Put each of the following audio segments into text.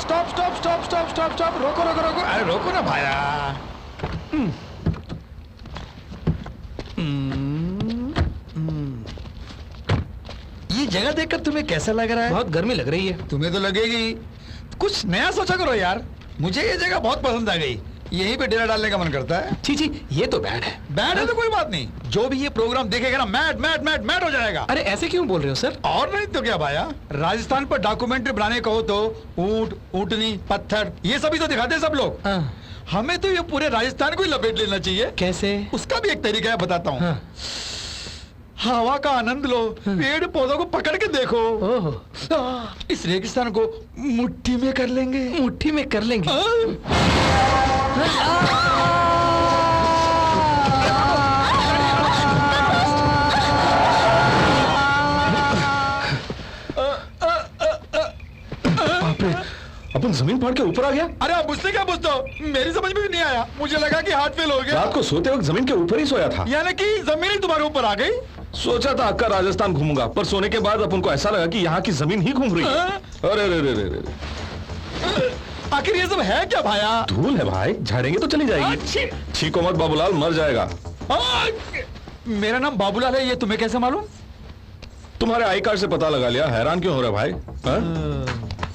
Stop stop stop stop stop stop, रोको रोको रोको, अरे रोको ना भाया। ये जगह देखकर तुम्हें कैसा लग रहा है? बहुत गर्मी लग रही है। तुम्हें तो लगेगी, कुछ नया सोचा करो यार। मुझे ये जगह बहुत पसंद आ गई, यहीं पे डेरा डालने का मन करता है। छी छी, ये तो बैड है। बैड है तो कोई बात नहीं, जो भी ये प्रोग्राम देखेगा ना मैड मैड मैड मैड हो जाएगा। अरे ऐसे क्यों बोल रहे हो सर? और नहीं तो क्या भाया, राजस्थान पर डॉक्यूमेंट्री बनाने कहो तो ऊंट, ऊंटनी, पत्थर, ये सभी तो दिखाते हैं सब लोग। हाँ। हमें तो ये पूरे राजस्थान को ही लपेट लेना चाहिए। कैसे? उसका भी एक तरीका है, बताता हूँ। हाँ। हवा का आनंद लो, पेड़ पौधों को पकड़ के देखो। ओह। इस रेगिस्तान को मुट्ठी में कर लेंगे। मुट्ठी में कर लेंगे? अपन जमीन फाड़ के ऊपर आ गया। अरे आप मुझसे क्या पूछते हो? मेरी समझ में भी नहीं आया, मुझे लगा कि हार्ट फेल हो गया। रात को सोते वक्त जमीन के ऊपर ही सोया था। यानी कि जमीन ही तुम्हारे ऊपर आ गई। सोचा था अक्का राजस्थान घूमूंगा, पर सोने के बाद अपन को ऐसा लगा कि यहाँ की जमीन ही घूम रही है। अरे अरे अरे अरे, आखिर ये सब है क्या भाया? धूल है भाई, झाड़ेंगे तो चली जाएगी। छीको मत बाबूलाल, मर जाएगा। मेरा नाम बाबूलाल है, ये तुम्हें कैसे मालूम? तुम्हारे आई कार्ड से पता लगा लिया, हैरान क्यों हो रहा भाई?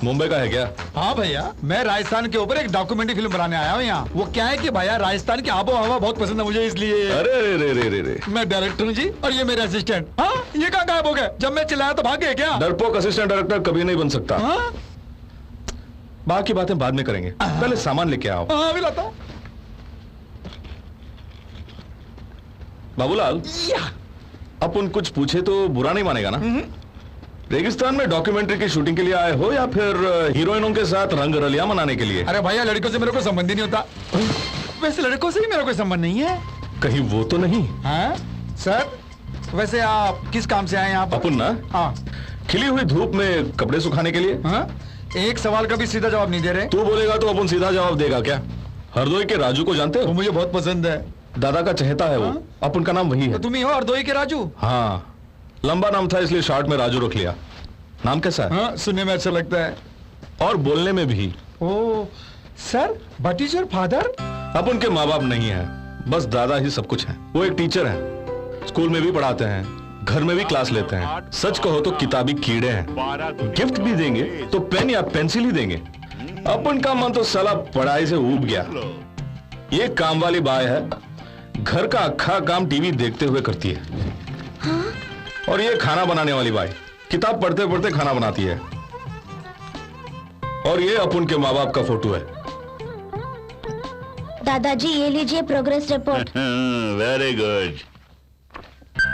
मुंबई का है क्या? हाँ भैया, मैं राजस्थान के ऊपर एक डॉक्यूमेंट्री फिल्म बनाने आया हूँ यहाँ। वो क्या है कि भैया राजस्थान की आबो हवा बहुत पसंद है मुझे, इसलिए। अरे रे रे रे रे रे, मैं डायरेक्टर हूँ जी, और ये मेरे असिस्टेंट। हाँ, ये कहाँ गायब हो गए? जब मैं चिल्लाया तो भाग गए क्या? डरपोक असिस्टेंट डायरेक्टर कभी नहीं बन सकता। हाँ? बाकी बातें बाद में करेंगे, पहले सामान लेके आओ। हाँ, अभी लाता हूँ। बाबूलाल, अपन कुछ पूछे तो बुरा नहीं मानेगा ना? रेगिस्तान में डॉक्यूमेंट्री की शूटिंग के लिए आए हो या फिर हीरोइनों के साथ रंग रलिया मनाने के लिए? अरे भैया, लड़कों से मेरे को संबंध ही नहीं होता। वैसे लड़कों से भी मेरा कोई संबंध नहीं है। कहीं वो तो नहीं? हाँ सर, वैसे आप किस काम से आए यहाँ पर? अपन ना हाँ। खिली हुई धूप में कपड़े सुखाने के लिए। हाँ? एक सवाल का भी सीधा जवाब नहीं दे रहे। तू बोलेगा तो अपन सीधा जवाब देगा क्या? हरदोई के राजू को जानते वो हो? मुझे बहुत पसंद है। दादा का चहेता है वो। हाँ? अपन का नाम वही तो है। तुम ही हो हरदोई के राजू? हाँ, लंबा नाम था इसलिए शॉर्ट में राजू रख लिया। नाम कैसा है? हाँ, सुनने में अच्छा लगता है। और बोलने में भी। Oh sir, but is your father? अपन के माँ बाप नहीं है, बस दादा ही सब कुछ है। वो एक टीचर है, स्कूल में भी पढ़ाते हैं, घर में भी क्लास लेते हैं। सच कहो तो किताबी कीड़े हैं। गिफ्ट भी देंगे तो पेन या पेंसिल ही देंगे। अपन का मन तो साला पढ़ाई से ऊब गया। ये काम वाली बाई है, घर का अक्खा काम टीवी देखते हुए करती है। और ये खाना बनाने वाली बाई किताब पढ़ते पढ़ते खाना बनाती है। और ये अपन के माँ बाप का फोटो है। दादाजी ये लीजिए प्रोग्रेस रिपोर्ट। Very good.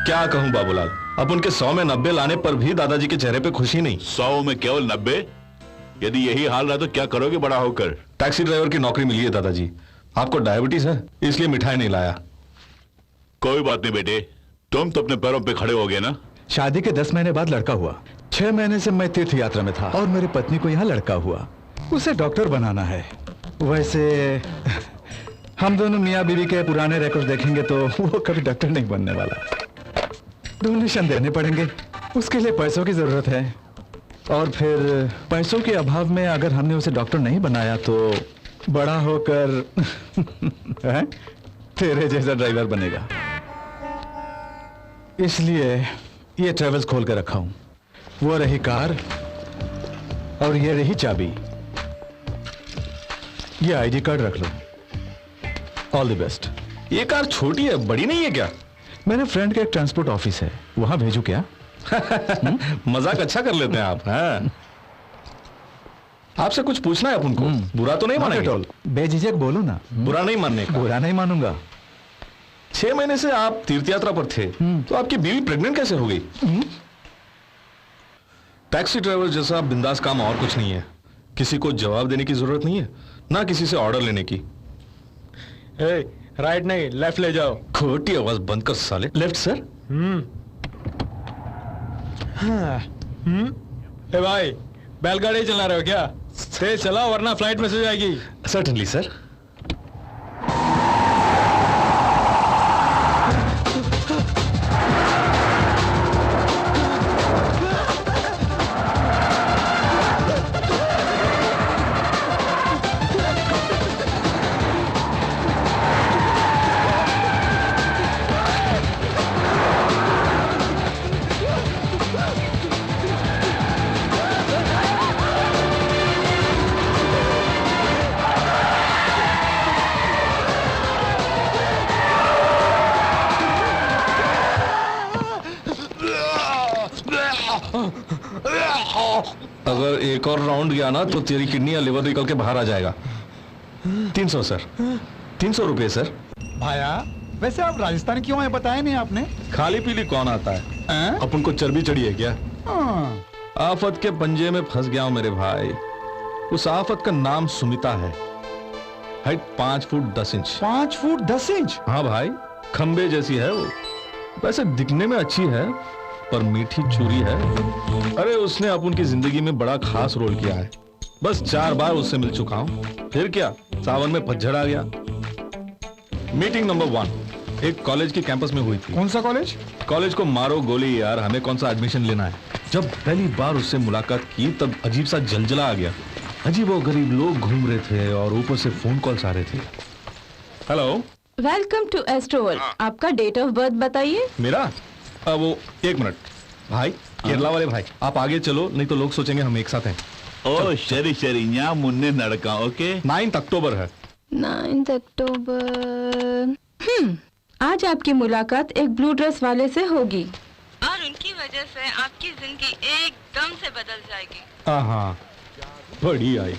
क्या कहूं बाबूलाल, अपन के 100 में 90 लाने पर भी दादाजी के चेहरे पे खुशी नहीं। 100 में केवल 90? यदि यही हाल रहा तो क्या करोगे बड़ा होकर? टैक्सी ड्राइवर की नौकरी मिली है दादाजी। आपको डायबिटीज है इसलिए मिठाई नहीं लाया। कोई बात नहीं बेटे, तुम तो अपने पैरों पे खड़े हो गए ना। शादी के 10 महीने बाद लड़का हुआ। 6 महीने से मैं तीर्थ यात्रा में था और मेरी पत्नी को यहाँ लड़का हुआ। उसे डॉक्टर बनाना है। वैसे हम दोनों मियाँ बीवी के पुराने रिकॉर्ड देखेंगे तो वो कभी डॉक्टर नहीं बनने वाला। डोनेशन देने पड़ेंगे, उसके लिए पैसों की जरूरत है। और फिर पैसों के अभाव में अगर हमने उसे डॉक्टर नहीं बनाया तो बड़ा होकर तेरे जैसा ड्राइवर बनेगा। इसलिए ये ट्रेवल्स खोल कर रखा हूं। वो रही कार और ये रही चाबी। ये आईडी कार्ड रख लो। All the best. ये कार छोटी है, बड़ी नहीं है क्या? मेरे फ्रेंड का एक ट्रांसपोर्ट ऑफिस है, वहां भेजू क्या? मजाक अच्छा कर लेते हैं आप। हाँ? आपसे कुछ पूछना है अपन को, बुरा तो नहीं मानेंगे? बेझिझक बोलो ना। बुरा नहीं मानने का। बुरा नहीं मानूंगा। 6 महीने से आप तीर्थ यात्रा पर थे तो आपकी बीवी प्रेग्नेंट कैसे हो गई? टैक्सी ड्राइवर जैसा बिंदास काम और कुछ नहीं है। किसी को जवाब देने की जरूरत नहीं है, ना किसी से ऑर्डर लेने की। राइट नहीं, लेफ्ट ले जाओ। खोटी आवाज बंद कर साले। Left sir. ए भाई, बैलगाड़ी चला रहे हो क्या? तेज चलाओ वरना फ्लाइट मिस हो जाएगी। Certainly sir. अगर एक और राउंड गया ना तो तेरी किडनी या लिवर निकल के बाहर आ जाएगा। 300 सर। 300 रुपए सर। भाया, वैसे आप राजस्थान क्यों आए बताया नहीं आपने? खाली पीली कौन आता है? अपन को चर्बी चढ़ी है क्या? हाँ। आफत के पंजे में फंस गया हूं मेरे भाई। उस आफत का नाम सुमिता है। Height 5 foot 10 inch. 5 foot 10 inch? हाँ भाई, खंबे जैसी है वो। वैसे दिखने में अच्छी है पर मीठी चूरी है। अरे उसने अपन की जिंदगी में बड़ा खास रोल किया है। बस 4 बार उससे मिल चुका हूं। फिर क्या, सावन में पतझड़ आ गया। मीटिंग नंबर 1 एक कॉलेज के कैंपस में हुई थी। कौन सा कॉलेज? कॉलेज को मारो गोली यार, हमें कौन सा एडमिशन लेना है। जब पहली बार उससे मुलाकात की तब अजीब सा जलजला आ गया। अजीब वो गरीब लोग घूम रहे थे और ऊपर से फोन कॉल्स आ रहे थे। Hello, welcome to Astroworld. आपका डेट ऑफ बर्थ बताइए। मेरा वो 1 मिनट। भाई केरला वाले भाई, आप आगे चलो, नहीं तो लोग सोचेंगे हम एक साथ हैं। ओ शरी शरी यहाँ मुन्ने नड़का ओके 9 अक्टूबर है। 9 अक्टूबर। आज आपकी मुलाकात एक ब्लू ड्रेस वाले से होगी और उनकी वजह से आपकी जिंदगी एकदम से बदल जाएगी। हाँ बड़ी आई।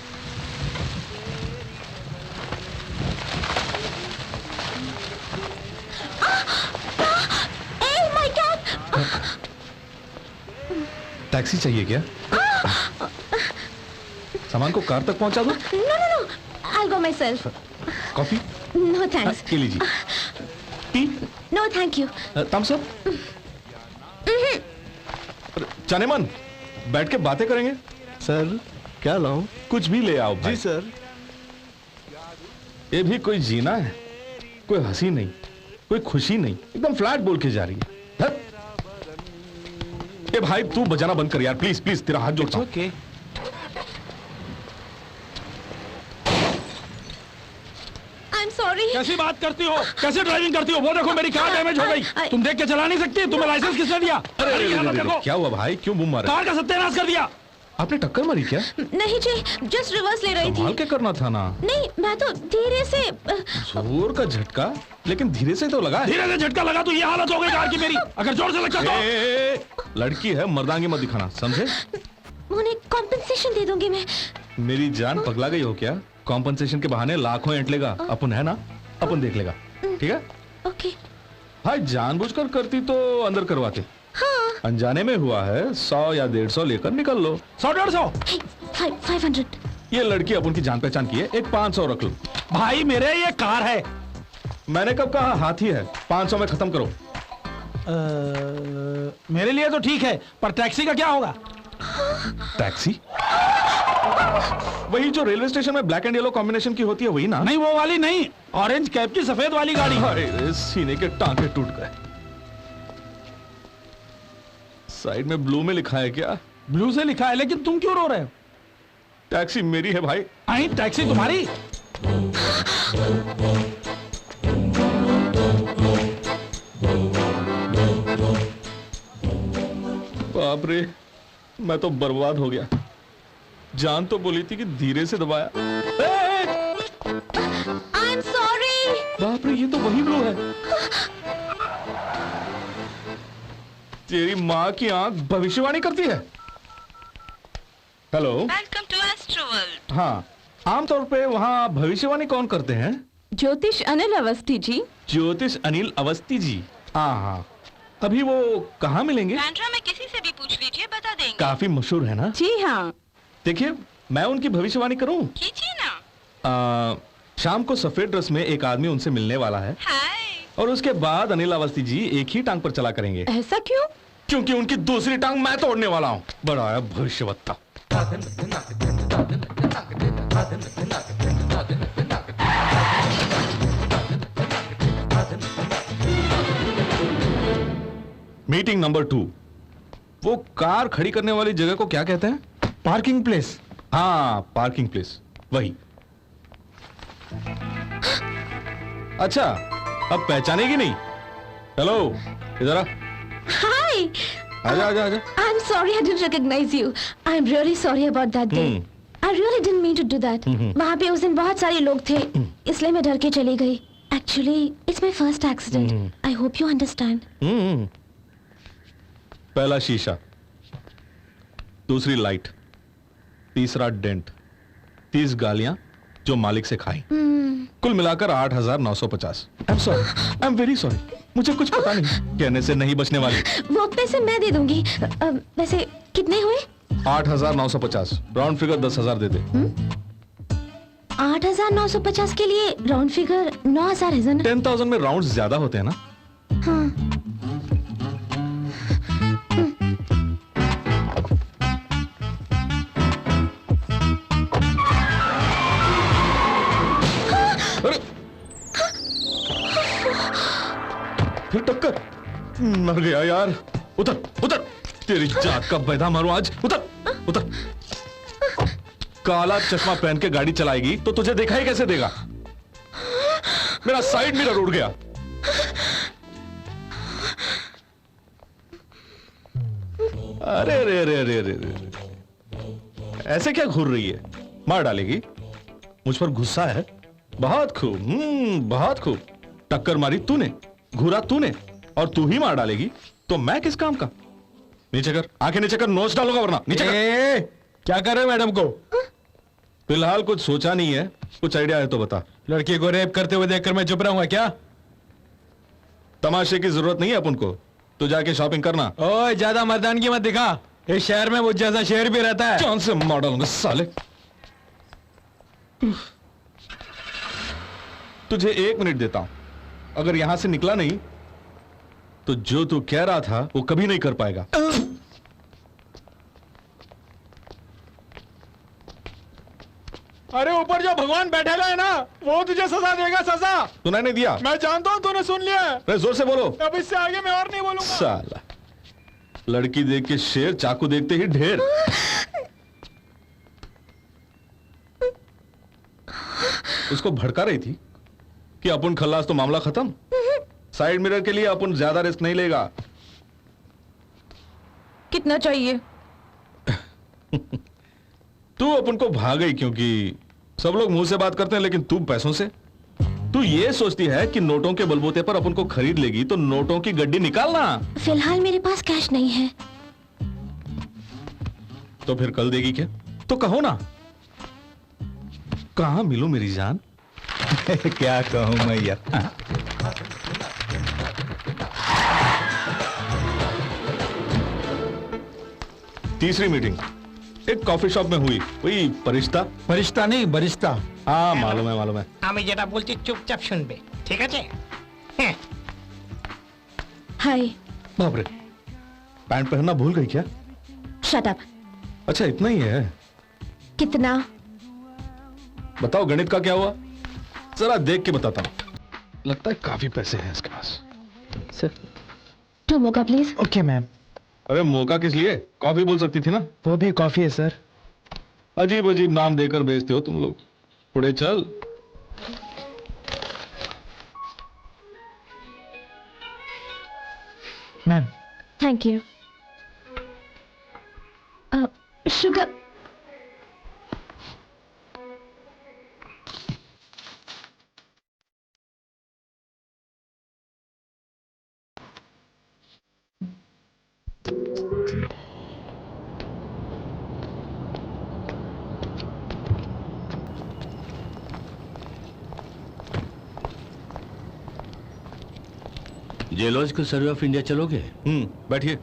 Oh my God! टैक्सी चाहिए क्या? सामान को कार तक पहुंचा दो। No. I'll go myself. Coffee? No thanks. ये लीजिए। Tea? No thank you. Thums Up? जाने मन, बैठ के बातें करेंगे। सर क्या लाऊं? कुछ भी ले आओ भाई। जी सर। ये भी कोई जीना है? कोई हंसी नहीं, कोई खुशी नहीं, एकदम फ्लैट बोल के जा रही है। हट। ए भाई तू बजाना बंद कर यार, प्लीज प्लीज, तेरा हाथ जोड़ता हूं। ओके। I'm sorry. कैसी बात करती हो, कैसे ड्राइविंग करती हो? वो देखो मेरी कार डैमेज हो गई। तुम देख के चला नहीं सकती? तुम्हें लाइसेंस किसने दिया? अरे यहाँ पर देखो, क्या हुआ भाई, क्यों बुम मारा? कार का सत्यानाश कर दिया। आपने टक्कर मारी क्या? नहीं जी, जस्ट रिवर्स ले रही संभाल थी। के करना था ना। नहीं, मैं तो धीरे से जोर का झटका, लेकिन धीरे से तो लगा है। धीरे से झटका लगा तो ये हालत हो गई कार की मेरी। अगर जोर से लगता तो ए, लड़की है, मर्दांगी मत दिखाना, समझे? उन्हें कॉम्पेंसेशन दे दूंगी मैं। मेरी जान पगला गई हो क्या? कॉम्पनसेशन के बहाने लाखों एंट लेगा। अपन है ना, अपन देख लेगा, ठीक है? ओके। भाई जानबूझकर करती तो अंदर करवाते। हाँ। अनजाने में हुआ है, 100 या 150 लेकर निकल लो। 100-150 Hey, 500. ये लड़की अपन की जान पहचान की है, एक 500 रख लो। भाई मेरे ये कार है। मैंने कब कहा हाथी है? 500 में खत्म करो। मेरे लिए तो ठीक है, पर टैक्सी का क्या होगा? टैक्सी? वही जो रेलवे स्टेशन में ब्लैक एंड येलो कॉम्बिनेशन की होती है, वही ना? नहीं वो वाली नहीं, ऑरेंज कैप की सफेद वाली गाड़ी। अरे सीने के टांके टूट गए। साइड में ब्लू में लिखा है क्या? ब्लू से लिखा है, लेकिन तुम क्यों रो रहे हो? टैक्सी मेरी है भाई। आई टैक्सी तुम्हारी? बाप रे, मैं तो बर्बाद हो गया। जान तो बोली थी कि धीरे से दबाया। I'm sorry. बाप रे, ये तो वही ब्लू है। तेरी माँ की आंख भविष्यवाणी करती है। Hello, welcome to Astroworld. हाँ, आमतौर पे वहाँ भविष्यवाणी कौन करते हैं? ज्योतिष अनिल अवस्थी जी। ज्योतिष अनिल अवस्थी जी। हाँ, अभी वो कहाँ मिलेंगे? बैंड्रा में किसी से भी पूछ लीजिए, बता देंगे। काफी मशहूर है ना? जी हाँ। देखिए, मैं उनकी भविष्यवाणी करूं? कीजिए ना। शाम को सफेद ड्रेस में एक आदमी उनसे मिलने वाला है, हाय। और उसके बाद अनिल अवस्थी जी एक ही टांग पर चला करेंगे। ऐसा क्यों? क्योंकि उनकी दूसरी टांग मैं तोड़ने वाला हूँ। बड़ा है भविष्यवक्ता। Meeting number 2। वो कार खड़ी करने वाली जगह को क्या कहते हैं? Parking place. हाँ, पार्किंग प्लेस, वही। अच्छा, अब पहचानेगी नहीं? हेलो, इधर आ। Hi. आजा आजा आजा। I'm sorry I didn't recognize you. I'm really sorry about that day. I really didn't mean to do that. वहाँ पे उस दिन बहुत सारे लोग थे, इसलिए मैं डर के चली गई. Actually, it's my first accident. I hope you understand. पहला शीशा, दूसरी लाइट, तीसरा डेंट, 30 गालियां जो मालिक से खाई। कुल मिलाकर 8,950। I'm sorry, I'm very sorry. मुझे कुछ पता नहीं, कहने से नहीं बचने वाली। वो पैसे मैं दे दूंगी. वैसे कितने हुए? 8,950। राउंड फिगर 10,000 दे दे। 8,950 के लिए राउंड फिगर 9,000 है ना? 10,000 में राउंड ज्यादा होते हैं ना? हाँ. अरे फिर टक्कर, मर गया यार। उतर उतर, तेरी जात का बैदा मारू आज। उतर उतर। काला चश्मा पहन के गाड़ी चलाएगी तो तुझे देखा ही कैसे देगा? मेरा साइड मिरर उड़ गया। अरे अरे अरे अरे अरे अरे, ऐसे क्या घूर रही है? मार डालेगी? मुझ पर गुस्सा है? बहुत खूब, बहुत खूब। टक्कर मारी तूने, घूरा तूने, और तू ही मार डालेगी तो मैं किस काम का? नीचे कर, आंखें नीचे कर, नोच डालूंगा वरना। नीचे कर। क्या कर रहे हो मैडम को? फिलहाल कुछ सोचा नहीं है, कुछ आइडिया है तो बता। लड़की को रेप करते हुए देखकर मैं चुप रहूंगा क्या? तमाशे की जरूरत नहीं है अपन को, तो जाके शॉपिंग करना। ओए ज्यादा मर्दानगी मत दिखा, इस शहर में मुझ जैसा शेर भी रहता है। जान से मार डालूंगा साले। तुझे 1 मिनट देता हूं, अगर यहां से निकला नहीं तो जो तू कह रहा था वो कभी नहीं कर पाएगा। अरे ऊपर जो भगवान बैठेगा है ना, वो तुझे सजा देगा, सजा। तूने नहीं दिया? मैं जानता हूं, तूने सुन लिया है। अरे जोर से बोलो। अब इससे आगे मैं और नहीं बोलूंगा। साला, लड़की देख के शेर, चाकू देखते ही ढेर। उसको भड़का रही थी कि अपन खल्लास तो मामला खत्म। साइड मिरर के लिए अपन ज्यादा रिस्क नहीं लेगा। कितना चाहिए? तू अपन को भाग गई क्योंकि सब लोग मुंह से बात करते हैं, लेकिन तू पैसों से। तू ये सोचती है कि नोटों के बलबूते पर अपन को खरीद लेगी, तो नोटों की गड्डी निकालना। फिलहाल मेरे पास कैश नहीं है। तो फिर कल देगी क्या? तो कहो ना। कहां मिलूं मेरी जान? क्या कहूं मैं यार। तीसरी मीटिंग एक कॉफी शॉप में हुई, वही परिश्ता। फरिश्ता नहीं, बरिश्ता। हाँ मालूम है, मालूम है। আমি যেটা বলছি চুপচাপ শুনবে, ঠিক আছে? হ্যাঁ। हाय। बाप रे, पैंट पहनना भूल गई क्या? Shut up. अच्छा इतना ही है? कितना? बताओ गणित का क्या हुआ? जरा देख के बताता हूँ। लगता है काफी पैसे हैं इसके पास। सर। 2 मोका प्लीज। Okay ma'am. अरे मौका किस लिए? कॉफी बोल सकती थी ना। वो भी कॉफी है सर। अजीब अजीब नाम देकर भेजते हो तुम लोग। पुढे चल। Ma'am. Thank you. Sugar. Geological survey of India चलोगे? बैठिए।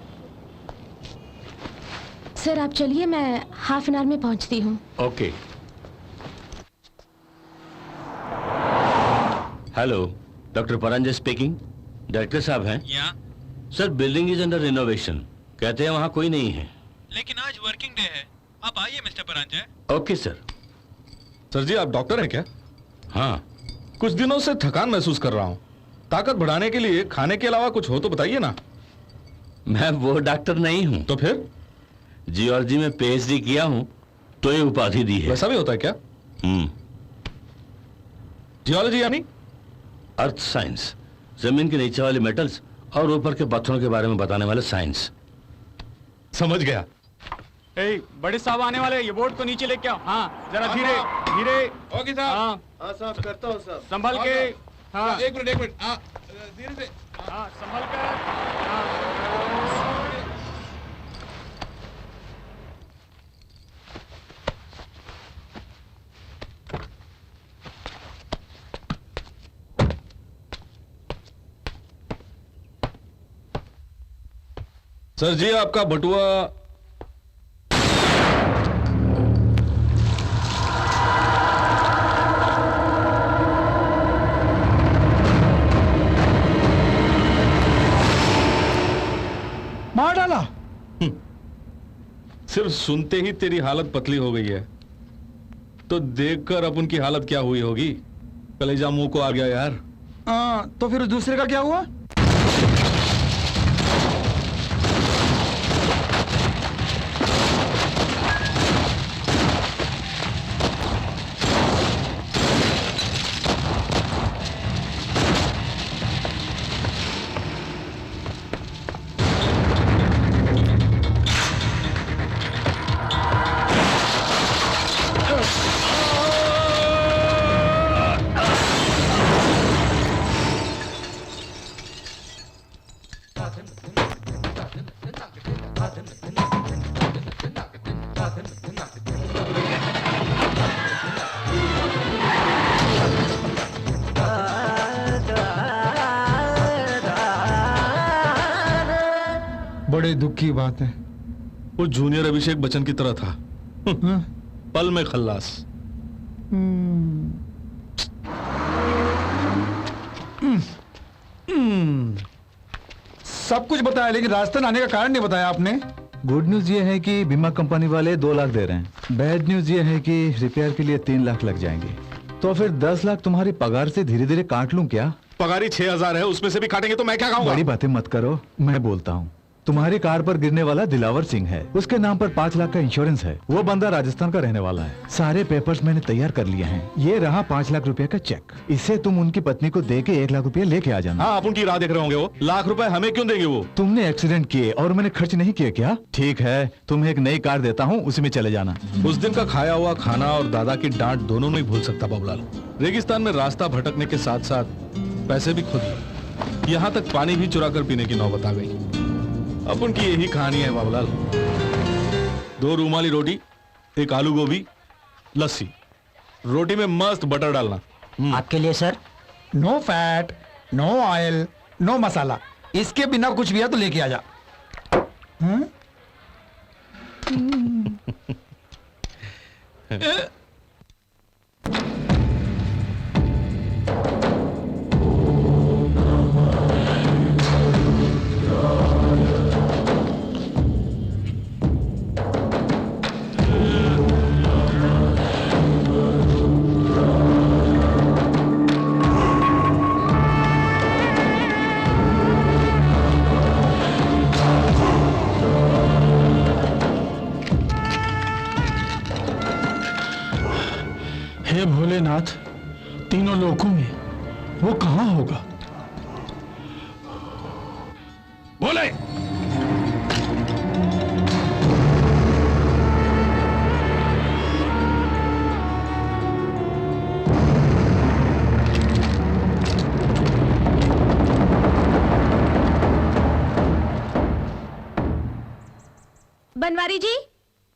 सर आप चलिए, मैं हाफ एन आवर में पहुंचती हूँ। Okay. Hello, doctor Paranjay speaking. Director साहब हैं? या sir building is under renovation, कहते हैं वहाँ कोई नहीं है। लेकिन आज वर्किंग डे है, आप आइए mister Paranjay. Okay sir. Sir ji आप डॉक्टर हैं क्या? हाँ। कुछ दिनों से थकान महसूस कर रहा हूँ। ताकत बढ़ाने के लिए खाने के अलावा कुछ हो तो बताइए ना। मैं वो डॉक्टर नहीं हूँ। तो फिर? जियोलॉजी में पीएचडी किया हूँ तो ये उपाधि दी है। वैसा भी होता है क्या? जियोलॉजी यानी? अर्थ साइंस, जमीन के नीचे वाले मेटल्स और ऊपर के पत्थरों के बारे में बताने वाले साइंस। समझ गया। ए, बड़े साहब आने वाले, ये बोर्ड को नीचे लेके आओ। हाँ जरा धीरे धीरे। ओके साहब। हाँ साहब, करता हूँ साहब। संभल के। हाँ एक मिनट। धीरे से। हाँ संभल कर। सर जी आपका बटुआ। मार डाला। सिर्फ सुनते ही तेरी हालत पतली हो गई है, तो देखकर अब उनकी हालत क्या हुई होगी। कलेजा मुंह को आ गया यार। तो फिर दूसरे का क्या हुआ? बड़े दुख की बात है। वो जूनियर अभिषेक बच्चन की तरह था। हाँ? पल में खल्लास। सब कुछ बताया, लेकिन राजस्थान आने का कारण नहीं बताया आपने। गुड न्यूज ये है कि बीमा कंपनी वाले 2 लाख दे रहे हैं। बैड न्यूज ये है कि रिपेयर के लिए 3 लाख लग जाएंगे। तो फिर 10 लाख तुम्हारी पगार से धीरे धीरे काट लूं क्या? पगारी 6,000 है, उसमें से भी काटेंगे तो मैं क्या खाऊंगा? बड़ी बातें मत करो, मैं बोलता हूँ। तुम्हारी कार पर गिरने वाला दिलावर सिंह है, उसके नाम पर 5 लाख का इंश्योरेंस है। वो बंदा राजस्थान का रहने वाला है। सारे पेपर्स मैंने तैयार कर लिए हैं। ये रहा 5 लाख रुपए का चेक। इसे तुम उनकी पत्नी को दे के 1 लाख रुपए लेके आ जाना। हाँ, आप उनकी राह देख रहे होंगे। वो लाख रुपए हमें क्यों देंगे? वो तुमने एक्सीडेंट किए और मैंने खर्च नहीं किए क्या? ठीक है, तुम्हें एक नई कार देता हूँ, उसी में चले जाना। उस दिन का खाया हुआ खाना और दादा की डांट दोनों नहीं भूल सकता बाबूलाल। रेगिस्तान में रास्ता भटकने के साथ साथ पैसे भी खुद, यहाँ तक पानी भी चुरा कर पीने की नौबत आ गई। अब उनकी यही कहानी है बाबूलाल। 2 रूमाली रोटी, 1 आलू गोभी, लस्सी। रोटी में मस्त बटर डालना। आपके लिए sir. No fat, no oil, no masala. इसके बिना कुछ भी है तो लेके आ जा। हे भोलेनाथ, तीनों लोकों में वो कहां होगा? बोले।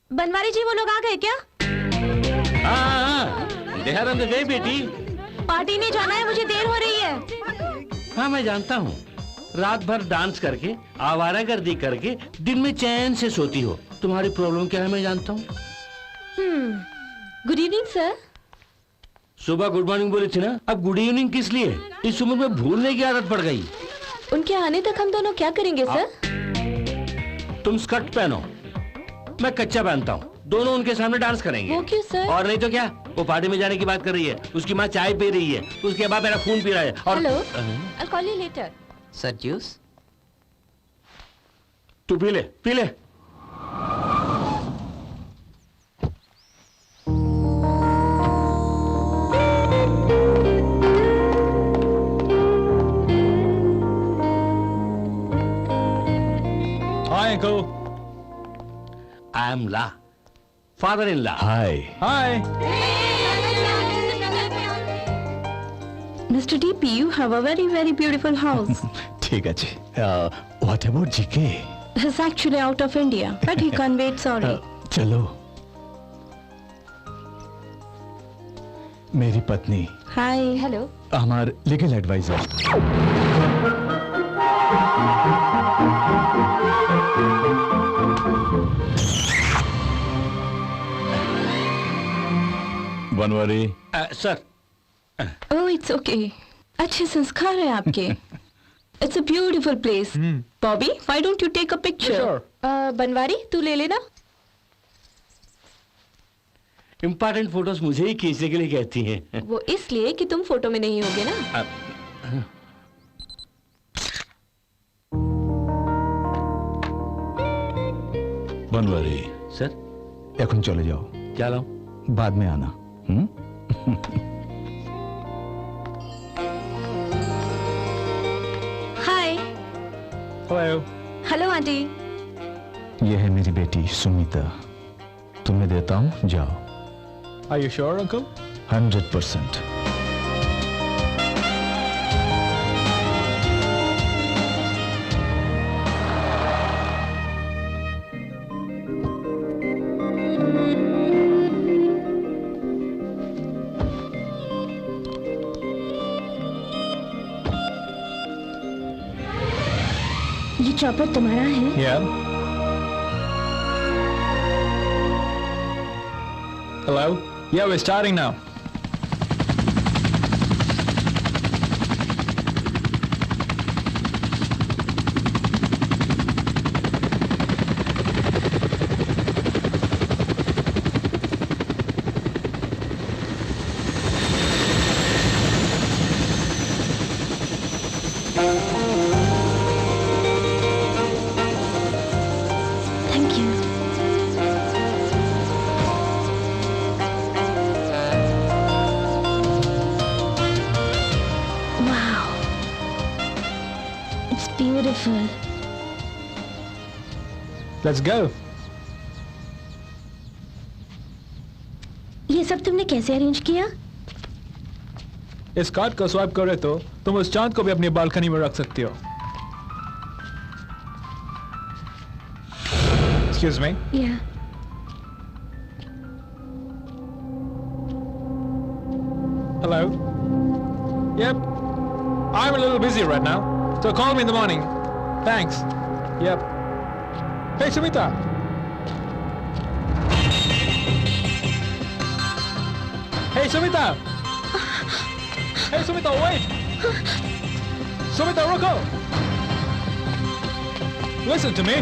बनवारी जी वो लोग आ गए क्या? हाँ, देहाराम गए बेटी। पार्टी में जाना है, मुझे देर हो रही है। हाँ, मैं जानता हूँ। रात भर डांस करके, आवारागर्दी करके, दिन में चैन से सोती हो। तुम्हारी प्रॉब्लम क्या है मैं जानता हूँ। Good evening sir. सुबह गुड मॉर्निंग बोली थी ना, अब गुड इवनिंग किस लिए? इस उम्र में भूलने की आदत पड़ गई। उनके आने तक हम दोनों क्या करेंगे सर? तुम स्कर्ट पहनो, मैं कच्चा पहनता हूँ। दोनों उनके सामने डांस करेंगे। वो क्यों सर? और नहीं तो क्या, वो पार्टी में जाने की बात कर रही है। उसकी माँ चाय पी रही है, उसके बाद मेरा खून पी रहा है। और hello, I'll call you later. Sir juice. तू पी ले, पी ले। Hi uncle. I am law, father in law. Hi. Hi. Mr. DP, you have a very, very beautiful house. ठीक है जी। What about GK? He's actually out of India, but he can't wait, sorry. चलो। मेरी पत्नी Hi. Hello. हमार legal adviser. Banwari. Sir. Oh, it's okay. अच्छे संस्कार है आपके. It's a beautiful place. Bobby, why don't you take a picture? Banwari तू ले लेना। इम्पोर्टेंट फोटोज मुझे ही खींचने के लिए कहती हैं। वो इसलिए कि तुम फोटो में नहीं होगे ना। बनवारी सर। এখন চলে যাও। क्या लाऊं? बाद में आना। हाय। हेलो। Hello aunty. ये है मेरी बेटी सुमिता। तुम्हें देता हूँ, जाओ। Are you sure, uncle? 100%। ये चॉपर तुम्हारा है? Yeah. Hello? Yeah, we're starting now. Thank you. Wow. It's beautiful. Let's go. ये सब तुमने कैसे अरेंज किया? इस कार्ड को स्वाइप करे तो तुम उस चांद को भी अपनी बालकनी में रख सकती हो. Excuse me. Yeah. Hello? Yep. I'm a little busy right now, so call me in the morning. Thanks. Yep. Hey, Sumita. Hey, Sumita. Hey, Sumita, wait. Sumita, रुको. Listen to me.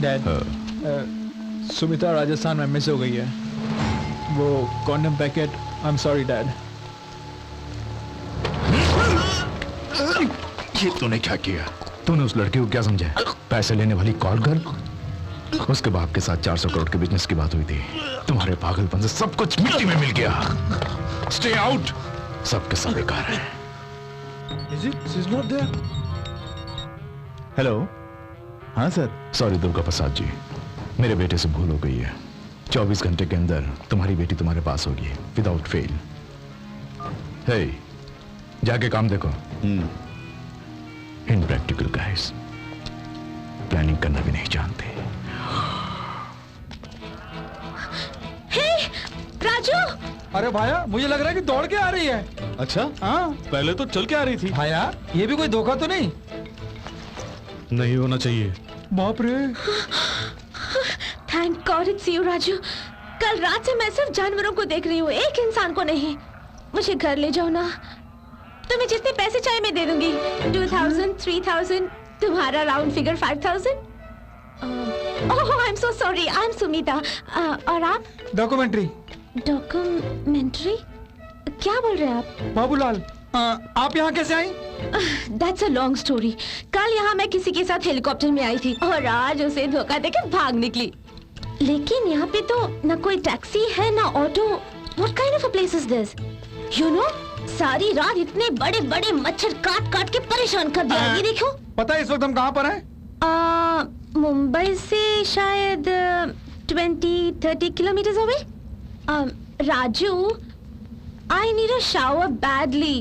Dad, Sumita Rajasthan में miss हो गई है. वो condom packet. I'm sorry, Dad. ये तूने क्या किया? तूने उस लड़की को क्या समझा? पैसे लेने वाली कॉल गर्ल? उसके बाप के साथ 400 करोड़ के बिजनेस की बात हुई थी. तुम्हारे पागलपन से सब कुछ मिट्टी में मिल गया. Stay out. सबके सब बेकार है. Is it? She's not there. Hello. हाँ सर. सॉरी दुर्गा प्रसाद जी, मेरे बेटे से भूल हो गई है. 24 घंटे के अंदर तुम्हारी बेटी तुम्हारे पास होगी, विदाउट फेल. हे, जाके काम देखो. इनप्रैक्टिकल गाइस, प्लानिंग करना भी नहीं जानते. Hey, राजू. अरे भाया, मुझे लग रहा है कि दौड़ के आ रही है. अच्छा, हाँ पहले तो चल के आ रही थी. भाया, ये भी कोई धोखा तो नहीं? नहीं होना चाहिए. बाप रे. Thank God it's you, Raju. कल रात से मैं सिर्फ जानवरों को देख रही हूँ, एक इंसान को नहीं. मुझे घर ले जाओ ना. तुम्हें जितने पैसे चाहिए मैं दे दूंगी. 2000, 3000, तुम्हारा round figure 5000. Oh, I'm so sorry. I'm Sumita. और आप? डॉक्यूमेंट्री. डॉक्यूमेंट्री? क्या बोल रहे हैं आप? बाबूलाल, आप यहाँ कैसे आई? That's a long story. कल यहाँ मैं किसी के साथ हेलीकॉप्टर में आई थी और आज उसे धोखा देकर भाग निकली. लेकिन यहाँ पे तो न कोई टैक्सी है न auto. What kind of a place is this? You know, सारी रात इतने बड़े बड़े मच्छर काट काट के परेशान कर दिया. ये देखो. पता है इस वक्त हम कहाँ पर हैं? मुंबई से शायद 20-30 kilometre away. Raju, I need a shower badly.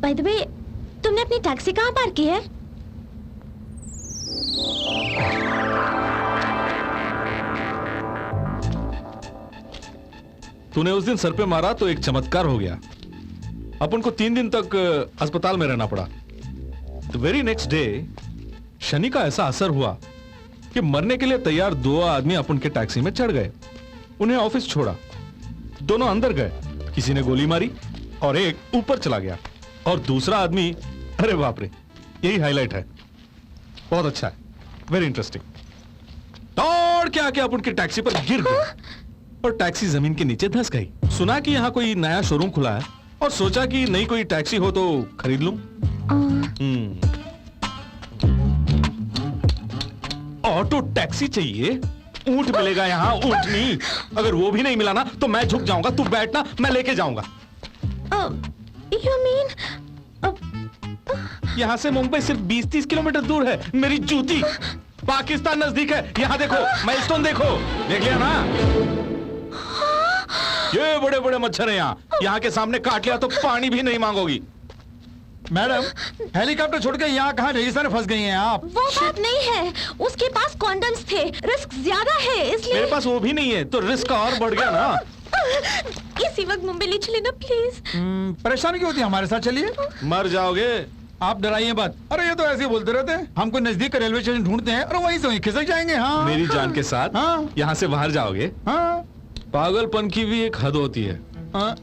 By the way, तुमने अपनी टैक्सी कहाँ पार्क की है? तूने उस दिन सर पे मारा तो एक चमत्कार हो गया. अपन को 3 दिन तक अस्पताल में रहना पड़ा. The very next day Shani का ऐसा असर हुआ कि मरने के लिए तैयार 2 आदमी अपन के टैक्सी में चढ़ गए. उन्हें ऑफिस छोड़ा. दोनों अंदर गए. किसी ने गोली मारी और एक ऊपर चला गया और दूसरा आदमी, अरे बाप रे, यही हाईलाइट है. बहुत अच्छा है, वेरी इंटरेस्टिंग. दौड़ के आके अपन की टैक्सी पर गिर गए और टैक्सी जमीन के नीचे धंस गई. सुना कि यहाँ कोई नया शोरूम खुला है और सोचा कि नई कोई टैक्सी हो तो खरीद लूं. ऑटो टैक्सी चाहिए. ऊंट मिलेगा यहाँ, ऊंटनी. अगर वो भी नहीं मिला ना तो मैं झुक जाऊंगा. तू बैठना, मैं लेके जाऊंगा. You mean यहाँ से मुंबई सिर्फ 20-30 किलोमीटर दूर है। मेरी जूती, पाकिस्तान नजदीक है। यहाँ देखो, माइलस्टोन देखो, देख लिया ना? ये बड़े बड़े मच्छर हैं यहाँ के सामने काट लिया तो पानी भी नहीं मांगोगी। मैडम, हेलीकॉप्टर छोड़ के यहाँ कहाँ रेगिस्तान में फंस गई हैं आप? वो बात नहीं है, उसके पास कॉन्डम्स थे, रिस्क ज्यादा है इसलिए। मेरे पास वो भी नहीं है तो रिस्क और बढ़ गया ना। इसी वक्त मुंबई ले चलेना प्लीज। परेशानी क्यों होती है? हमारे साथ चलिए। मर जाओगे। आप डराइए मत। अरे ये तो ऐसे ही बोलते रहते हैं। हमको नजदीक का रेलवे स्टेशन ढूंढते हैं और वहीं से वहीं खिसक जाएंगे। हाँ, मेरी जान के साथ हाँ। यहाँ से बाहर जाओगे? हाँ, पागलपन की भी एक हद होती है। हाँ,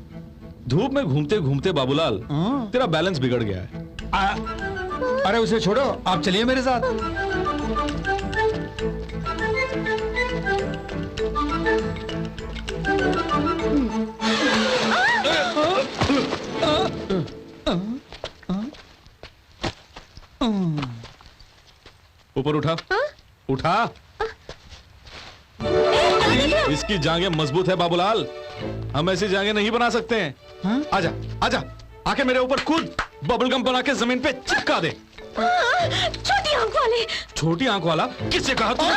धूप में घूमते घूमते बाबूलाल, हाँ। तेरा बैलेंस बिगड़ गया है। अरे उसे छोड़ो, आप चलिए मेरे साथ। ऊपर उठा, उठा। इसकी जांघें मजबूत है बाबूलाल, हम ऐसी जांघें नहीं बना सकते हैं। हाँ? आजा, आजा, आके मेरे ऊपर कूद, बबल गम बना के जमीन पे चिपका दे। छोटी आंख वाले। छोटी आंख वाला? किससे कहा तुझे?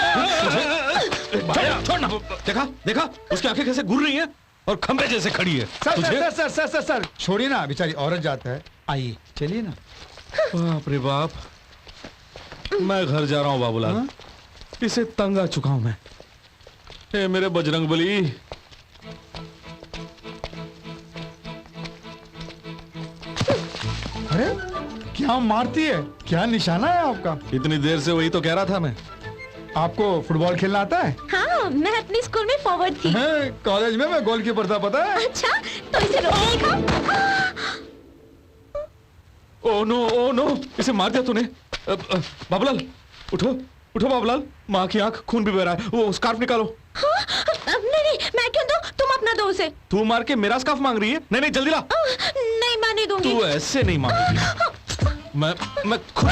छोड़ ना। देखा, देखा उसकी आंखें कैसे घूर रही हैं और खंबे जैसे खड़ी है। Sir sir sir sir sir sir छोड़िए ना, बेचारी औरत जाता है। आइए चलिए ना। बाप रे बाप, मैं घर जा रहा हूँ बाबूलाल। हाँ? इसे तंग आ चुका हूं मैं। ए मेरे बजरंगबली, अरे क्या मारती है? क्या निशाना है आपका? इतनी देर से वही तो कह रहा था मैं। आपको फुटबॉल खेलना आता है? हाँ, मैं अपनी स्कूल में फॉरवर्ड थी। हैं, कॉलेज में मैं गोलकीपर था, पता है? अच्छा, तो इसे रोकेगा? ओ नो, इसे मार दिया तूने। बाबूलाल, उठो, उठो बाबूलाल, माँ की आंख, खून भी बह रहा है। वो स्कार्फ निकालो। हाँ, नहीं, मैं क्यों दूं? तुम अपना दो उसे। तू मार के मेरा स्कार्फ मांग रही है? नहीं नहीं, जल्दी ला। नहीं, मैं नहीं दूंगी। तू ऐसे नहीं मांगेगी। मैं खुद।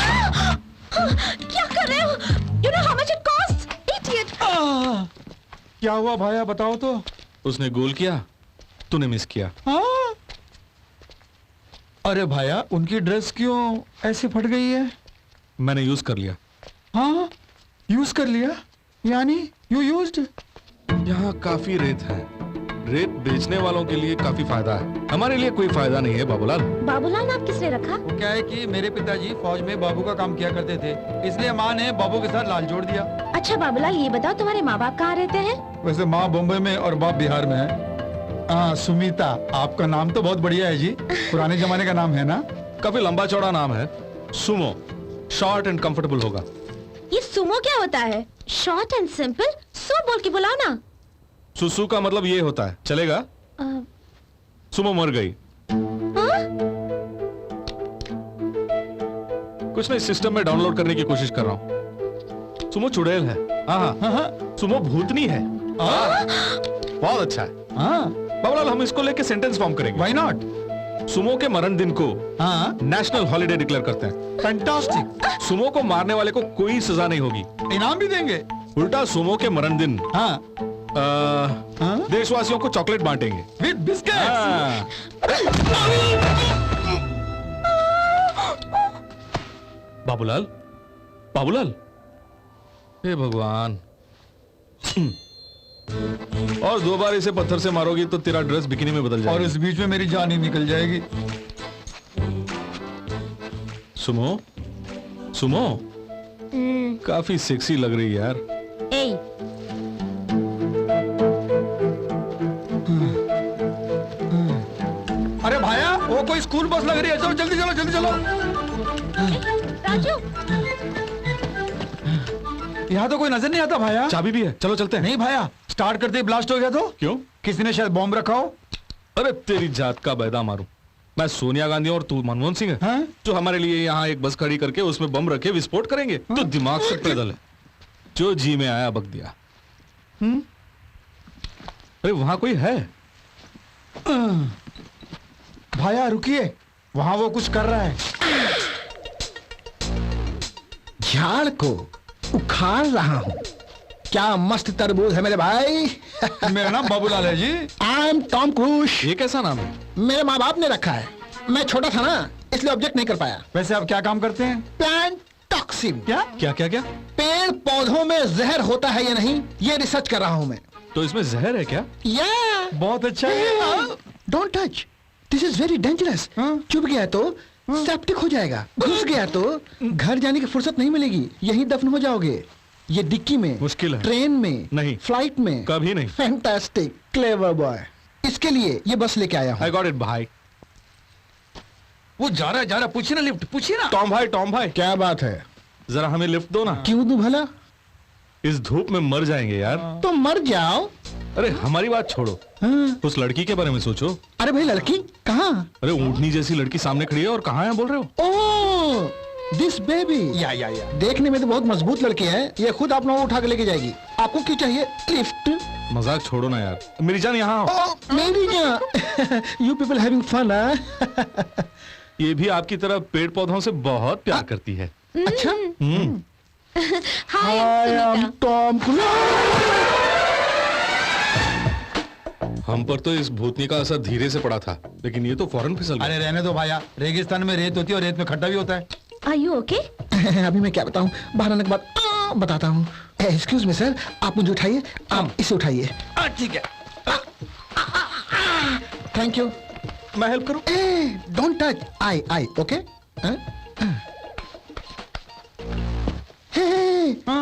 क्या कर रहे हो? You know how much it costs? Idiot! क्या हुआ भाया, बताओ तो। उसने गोल किया, तूने मिस किया। हाँ? अरे भाया, उनकी ड्रेस क्यों ऐसे फट गई है? मैंने यूज कर लिया। हाँ, यूज कर लिया? यानी यू यूज्ड? यहाँ काफी रेत है। रेत बेचने वालों के लिए काफी फायदा है, हमारे लिए कोई फायदा नहीं है बाबूलाल। बाबूलाल नाम किसने रखा? वो क्या है कि मेरे पिताजी फौज में बाबू का काम किया करते थे, इसलिए माँ ने बाबू के साथ लाल जोड़ दिया। अच्छा बाबूलाल, ये बताओ तुम्हारे माँ बाप कहाँ रहते हैं? वैसे माँ बॉम्बे में और बाप बिहार में है। हाँ, सुमिता, आपका नाम तो बहुत बढ़िया है जी, पुराने जमाने का नाम है ना? काफी लंबा चौड़ा नाम है, सुमो, शॉर्ट एंड कंफर्टेबल होगा। ये सुमो क्या होता है? शॉर्ट एंड सिंपल, सो बोल के बुलाओ ना। सुसु का मतलब ये होता है, चलेगा? सुमो मर गई। कुछ नहीं, सिस्टम में डाउनलोड करने की कोशिश कर रहा हूँ। सुमो चुड़ैल है। हाँ, सुमो भूतनी है। बहुत अच्छा है। हाँ, बाबूलाल, हम इसको लेके सेंटेंस फॉर्म करेंगे। Why not? सुमो के मरण दिन को हाँ, नेशनल हॉलिडे डिक्लेयर करते हैं। फैंटास्टिक। सुमो को मारने वाले को कोई सजा नहीं होगी, इनाम भी देंगे। उल्टा सुमो के मरण दिन हाँ, देशवासियों को चॉकलेट बांटेंगे विद बिस्किट। बाबूलाल, बाबूलाल, हे भगवान। और 2 बार इसे पत्थर से मारोगी तो तेरा ड्रेस बिकिनी में बदल जाएगा। और इस बीच में मेरी जान ही निकल जाएगी। सुमो, सुमो, काफी सेक्सी लग रही है यार। अरे भाया, वो कोई स्कूल बस लग रही है, चलो जल्दी चलो, जल्दी चलो। राजू, यहाँ तो कोई नजर नहीं आता भाया। चाबी भी है, चलो चलते हैं। नहीं भाया, स्टार्ट करते ही ब्लास्ट हो गया तो? क्यों? किसी ने शायद बॉम्ब रखा हो। अरे तेरी जात का बैदा मारूं मैं? सोनिया गांधी और तू मनमोहन सिंह है हाँ? जो हमारे लिए यहाँ एक बस खड़ी करके उसमें बम रखे विस्फोट करेंगे। तो दिमाग से पैदल है, जो जी में आया बक दिया। अरे वहां कोई है? भाया रुकिए, वहां वो कुछ कर रहा है। झाड़ को उखाड़ रहा हूँ। क्या मस्त तरबूज है मेरे भाई। मेरा नाम बाबूलाल है ji. I am Tom Cruise. ये कैसा नाम है? मेरे माँ बाप ने रखा है। मैं छोटा था ना इसलिए ऑब्जेक्ट नहीं कर पाया। वैसे आप क्या काम करते हैं? Plant toxin. क्या? क्या क्या क्या? पेड़ पौधों में जहर होता है या नहीं, ये रिसर्च कर रहा हूं मैं। तो इसमें जहर है क्या? या बहुत अच्छा है। Don't touch, this is very dangerous. चुभ गया तो सेप्टिक हो जाएगा, घुस गया तो घर जाने की फुर्सत नहीं मिलेगी, यहीं दफन हो जाओगे। ये डिक्की में, मुश्किल है। ट्रेन में, नहीं। फ्लाइट में, कभी नहीं। Fantastic, clever boy. इसके लिए ये बस लेके आया हूं। आई गॉट इट भाई। वो जा रहा है, पूछिए ना लिफ्ट, पूछिए ना। टॉम भाई क्या बात है? जरा हमें लिफ्ट दो ना। क्यों दूं भला? इस धूप में मर जाएंगे यार। तो मर जाओ। अरे हमारी बात छोड़ो, हाँ। उस लड़की के बारे में सोचो। अरे भाई, लड़की कहाँ? अरे ऊँटनी जैसी लड़की सामने खड़ी है और कहाँ है बोल रहे हो? ओह, दिस बेबी। या देखने में तो बहुत मजबूत लड़की है, ये खुद आप लोगों को उठा के लेके जाएगी। आपको क्यों चाहिए लिफ्ट? मजाक छोड़ो ना यार। मेरी जान यहाँ आओ। ओह, मेरी जान। You people having fun? ये भी आपकी तरह पेड़ पौधों से बहुत प्यार करती है। अच्छा। हाय आई एम टॉम क्रूज। हम पर तो इस भूतनी का असर धीरे से पड़ा था, लेकिन ये तो फौरन फिसल गया। अरे रहने दो भाया, रेगिस्तान में रेत होती है और रेत में खड्डा भी होता है। Are you okay? अभी मैं क्या बताऊं, बाहर आने के बाद बताता हूँ। एक्सक्यूज मी सर, आप मुझे उठाइए, आप इसे उठाइए। ठीक है। Thank you. मैं हेल्प करूं? Don't touch, I okay.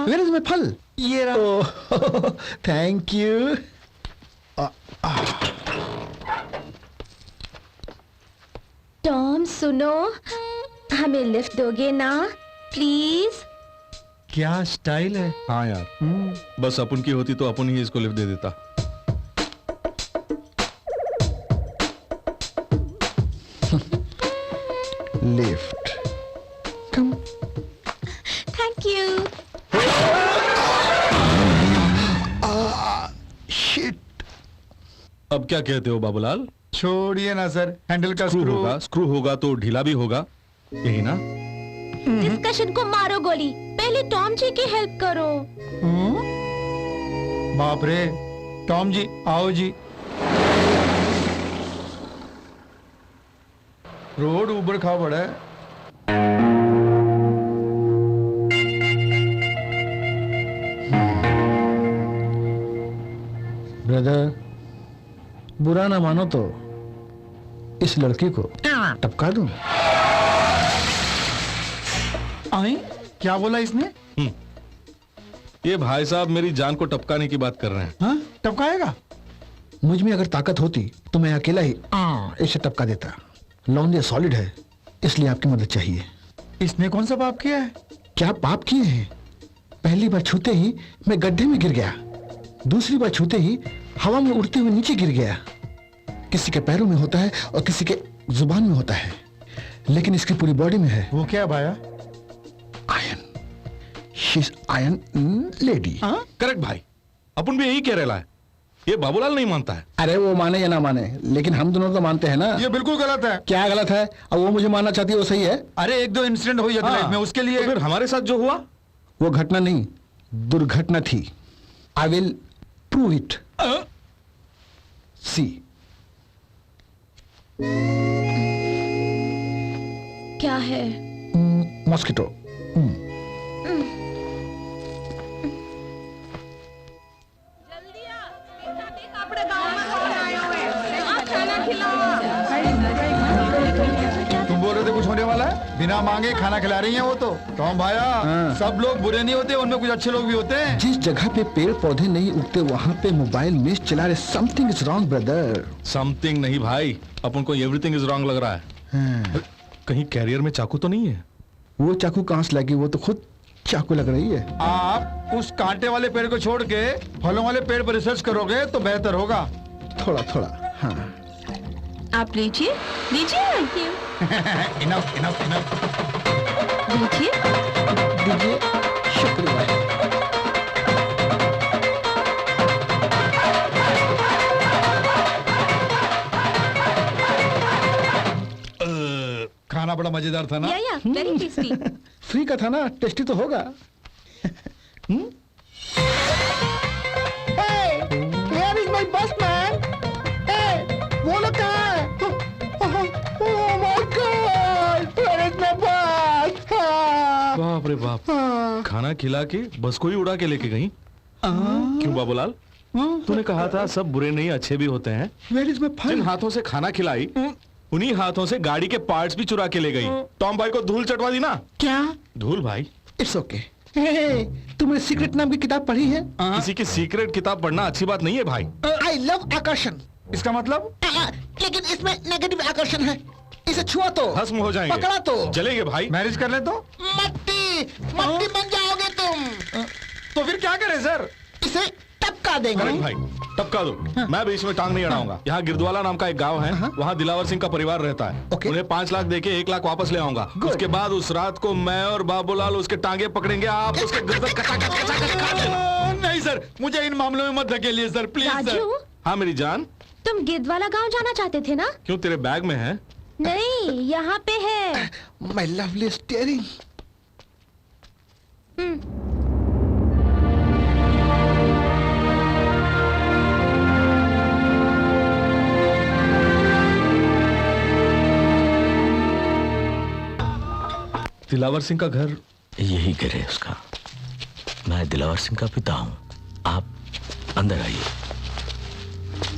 Where is my फल? ये रहा। Thank you. टॉम सुनो, हमें लिफ्ट दोगे ना प्लीज? क्या स्टाइल है। हाँ यार, बस अपन की होती तो अपन ही इसको लिफ्ट दे देता। Lift come. Thank you. Shit. अब क्या कहते हो बाबूलाल? छोड़िए ना सर, हैंडल का स्क्रू होगा तो ढीला भी होगा, यही ना? डिस्कशन को मारो गोली, पहले टॉम जी की हेल्प करो। बाप रे, टॉम जी आओ जी। रोड ऊबड़ खाबड़ है। ब्रदर, बुरा ना मानो तो इस लड़की को टपका दूं। आई क्या बोला इसने? ये भाई साहब मेरी जान को टपकाने की बात कर रहे हैं। हाँ, टपकाएगा? मुझ में अगर ताकत होती तो मैं अकेला ही इसे टपका देता। लौंडिया सॉलिड है, इसलिए आपकी मदद चाहिए। इसने कौन सा पाप किया है? क्या पाप किए हैं? पहली बार छूते ही मैं गड्ढे में गिर गया, दूसरी बार छूते ही हवा में उड़ते हुए नीचे गिर गया। किसी के पैरों में होता है और किसी के जुबान में होता है, लेकिन इसकी पूरी बॉडी में है। वो क्या है भाया? Iron. She is iron lady. Correct भाई, अपन भी यही कह रहा है। ये बाबूलाल नहीं मानता है। अरे वो माने या ना माने, लेकिन हम दोनों तो मानते हैं ना। ये बिल्कुल गलत है। क्या गलत है? अब वो मुझे मानना चाहती है, वो सही है। अरे एक दो इंसिडेंट हो जाते लाइफ में, उसके लिए तो फिर हमारे साथ जो हुआ वो घटना नहीं, दुर्घटना थी। I will prove it. See. क्या है? मॉस्किटो। तुम बोल रहे थे कुछ होने वाला है, बिना मांगे खाना खिला रही हैं वो तो। टॉम भाया, सब लोग बुरे नहीं होते, उनमें कुछ अच्छे लोग भी होते हैं। जिस जगह पे पेड़ पौधे नहीं उगते वहां पे मोबाइल मिस चला रहे। Something is wrong brother. Something नहीं भाई, अपन को एवरीथिंग इज रॉन्ग लग रहा है। कहीं कैरियर में चाकू तो नहीं है? वो चाकू कहां से लगी? वो तो खुद चाकू लग रही है। आप उस कांटे वाले पेड़ को छोड़ के फलों वाले पेड़ पर रिसर्च करोगे तो बेहतर होगा। थोड़ा थोड़ा। हाँ। आप लीजिए लीजिए इनफ इनफ इनफ। लीजिए। दीजिए। शुक्रिया। खाना बड़ा मजेदार था ना? या वेरी टेस्टी। फ्री का था ना, टेस्टी तो होगा। Where is my bus man? Hey, वो लोग कहाँ है? Oh my God! खाना खिला के बस को ही उड़ा के लेके गई। क्यों बाबूलाल? तूने कहा था सब बुरे नहीं अच्छे भी होते हैं। Where is my Jin file? हाथों से खाना खिलाई उन्हीं हाथों से गाड़ी के पार्ट्स भी चुरा के ले गई। टॉम भाई को धूल चटवा दी ना। क्या? धूल भाई? It's okay. तुमने सीक्रेट नाम की किताब पढ़ी है? किसी की सीक्रेट किताब पढ़ना अच्छी बात नहीं है भाई। आई लव आकर्षण। इसका मतलब? लेकिन इसमें नेगेटिव आकर्षण है। इसे छुआ तो भस्म हो जाएंगे, पकड़ा तो जलेंगे भाई। मैरिज कर ले तो? मट्टी मट्टी बन जाओगे तुम। तो फिर क्या करें सर? इसे टपका देंगे। करेक्ट भाई, टपका दो। मैं बीच में टांग नहीं अड़ाऊंगा। यहाँ गिरदवाला नाम का एक गांव है, वहाँ दिलावर सिंह का परिवार रहता है। ओके। उन्हें 5 लाख देके 1 लाख वापस ले आऊंगा। उसके बाद उस रात को मैं और बाबूलाल उसके टांगे पकड़ेंगे, आप उसके गर्दन कचाकच काट देना। नहीं सर, मुझे इन मामलों में मत धकेलिए सर, प्लीज सर। राजू, हाँ मेरी जान। तुम गिद्धवाला गांव जाना चाहते थे ना? क्यों, तेरे बैग में है? नहीं, यहाँ पे है। My lovely steering. Dilawar Singh का घर यही घर है उसका। मैं दिलावर सिंह का पिता हूं। आप अंदर आइए,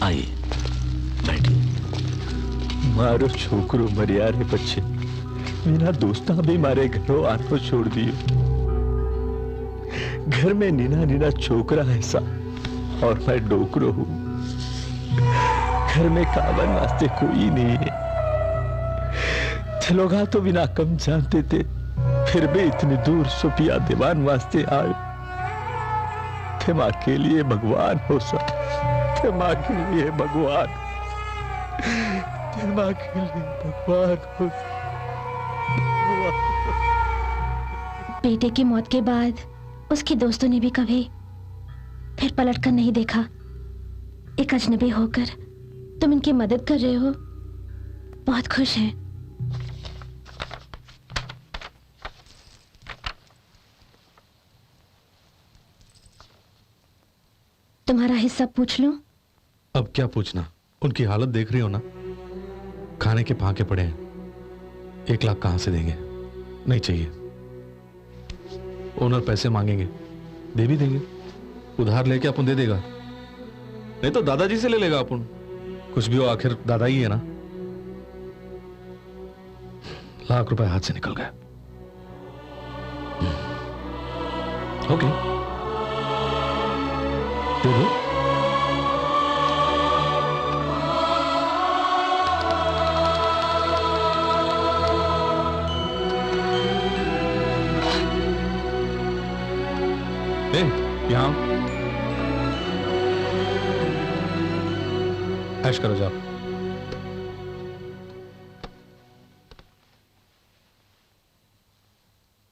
आइए बैठिए। मारो छोकरो मरिया रे बच्चे, मेरा दोस्ता भी मारे घरों आनो छोड़ दियो। घर में नीना नीना छोकरा है सा और मैं डोकरो हूं। घर में कावन वास्ते कोई नहीं है। लोग तो बिना कम जानते थे, फिर भी इतनी दूर सुपिया दीवान वास्ते आए। थे माँ के लिए भगवान हो सब, थे माँ के लिए भगवान, थे माँ के लिए भगवान हो। बेटे की मौत के बाद उसके दोस्तों ने भी कभी फिर पलट कर नहीं देखा। एक अजनबी होकर तुम इनकी मदद कर रहे हो, बहुत खुश हैं। तुम्हारा हिस्सा पूछ लूं? अब क्या पूछना, उनकी हालत देख रही हो ना, खाने के फाके पड़े हैं। 1 लाख कहां से देंगे? नहीं चाहिए। ओनर पैसे मांगेंगे, दे भी देंगे। उधार लेके अपन दे देगा, नहीं तो दादाजी से ले लेगा अपन। कुछ भी हो, आखिर दादा ही है ना। 1 लाख रुपए हाथ से निकल गए। ओके, दे दो। यहाँ ऐश करो जाओ।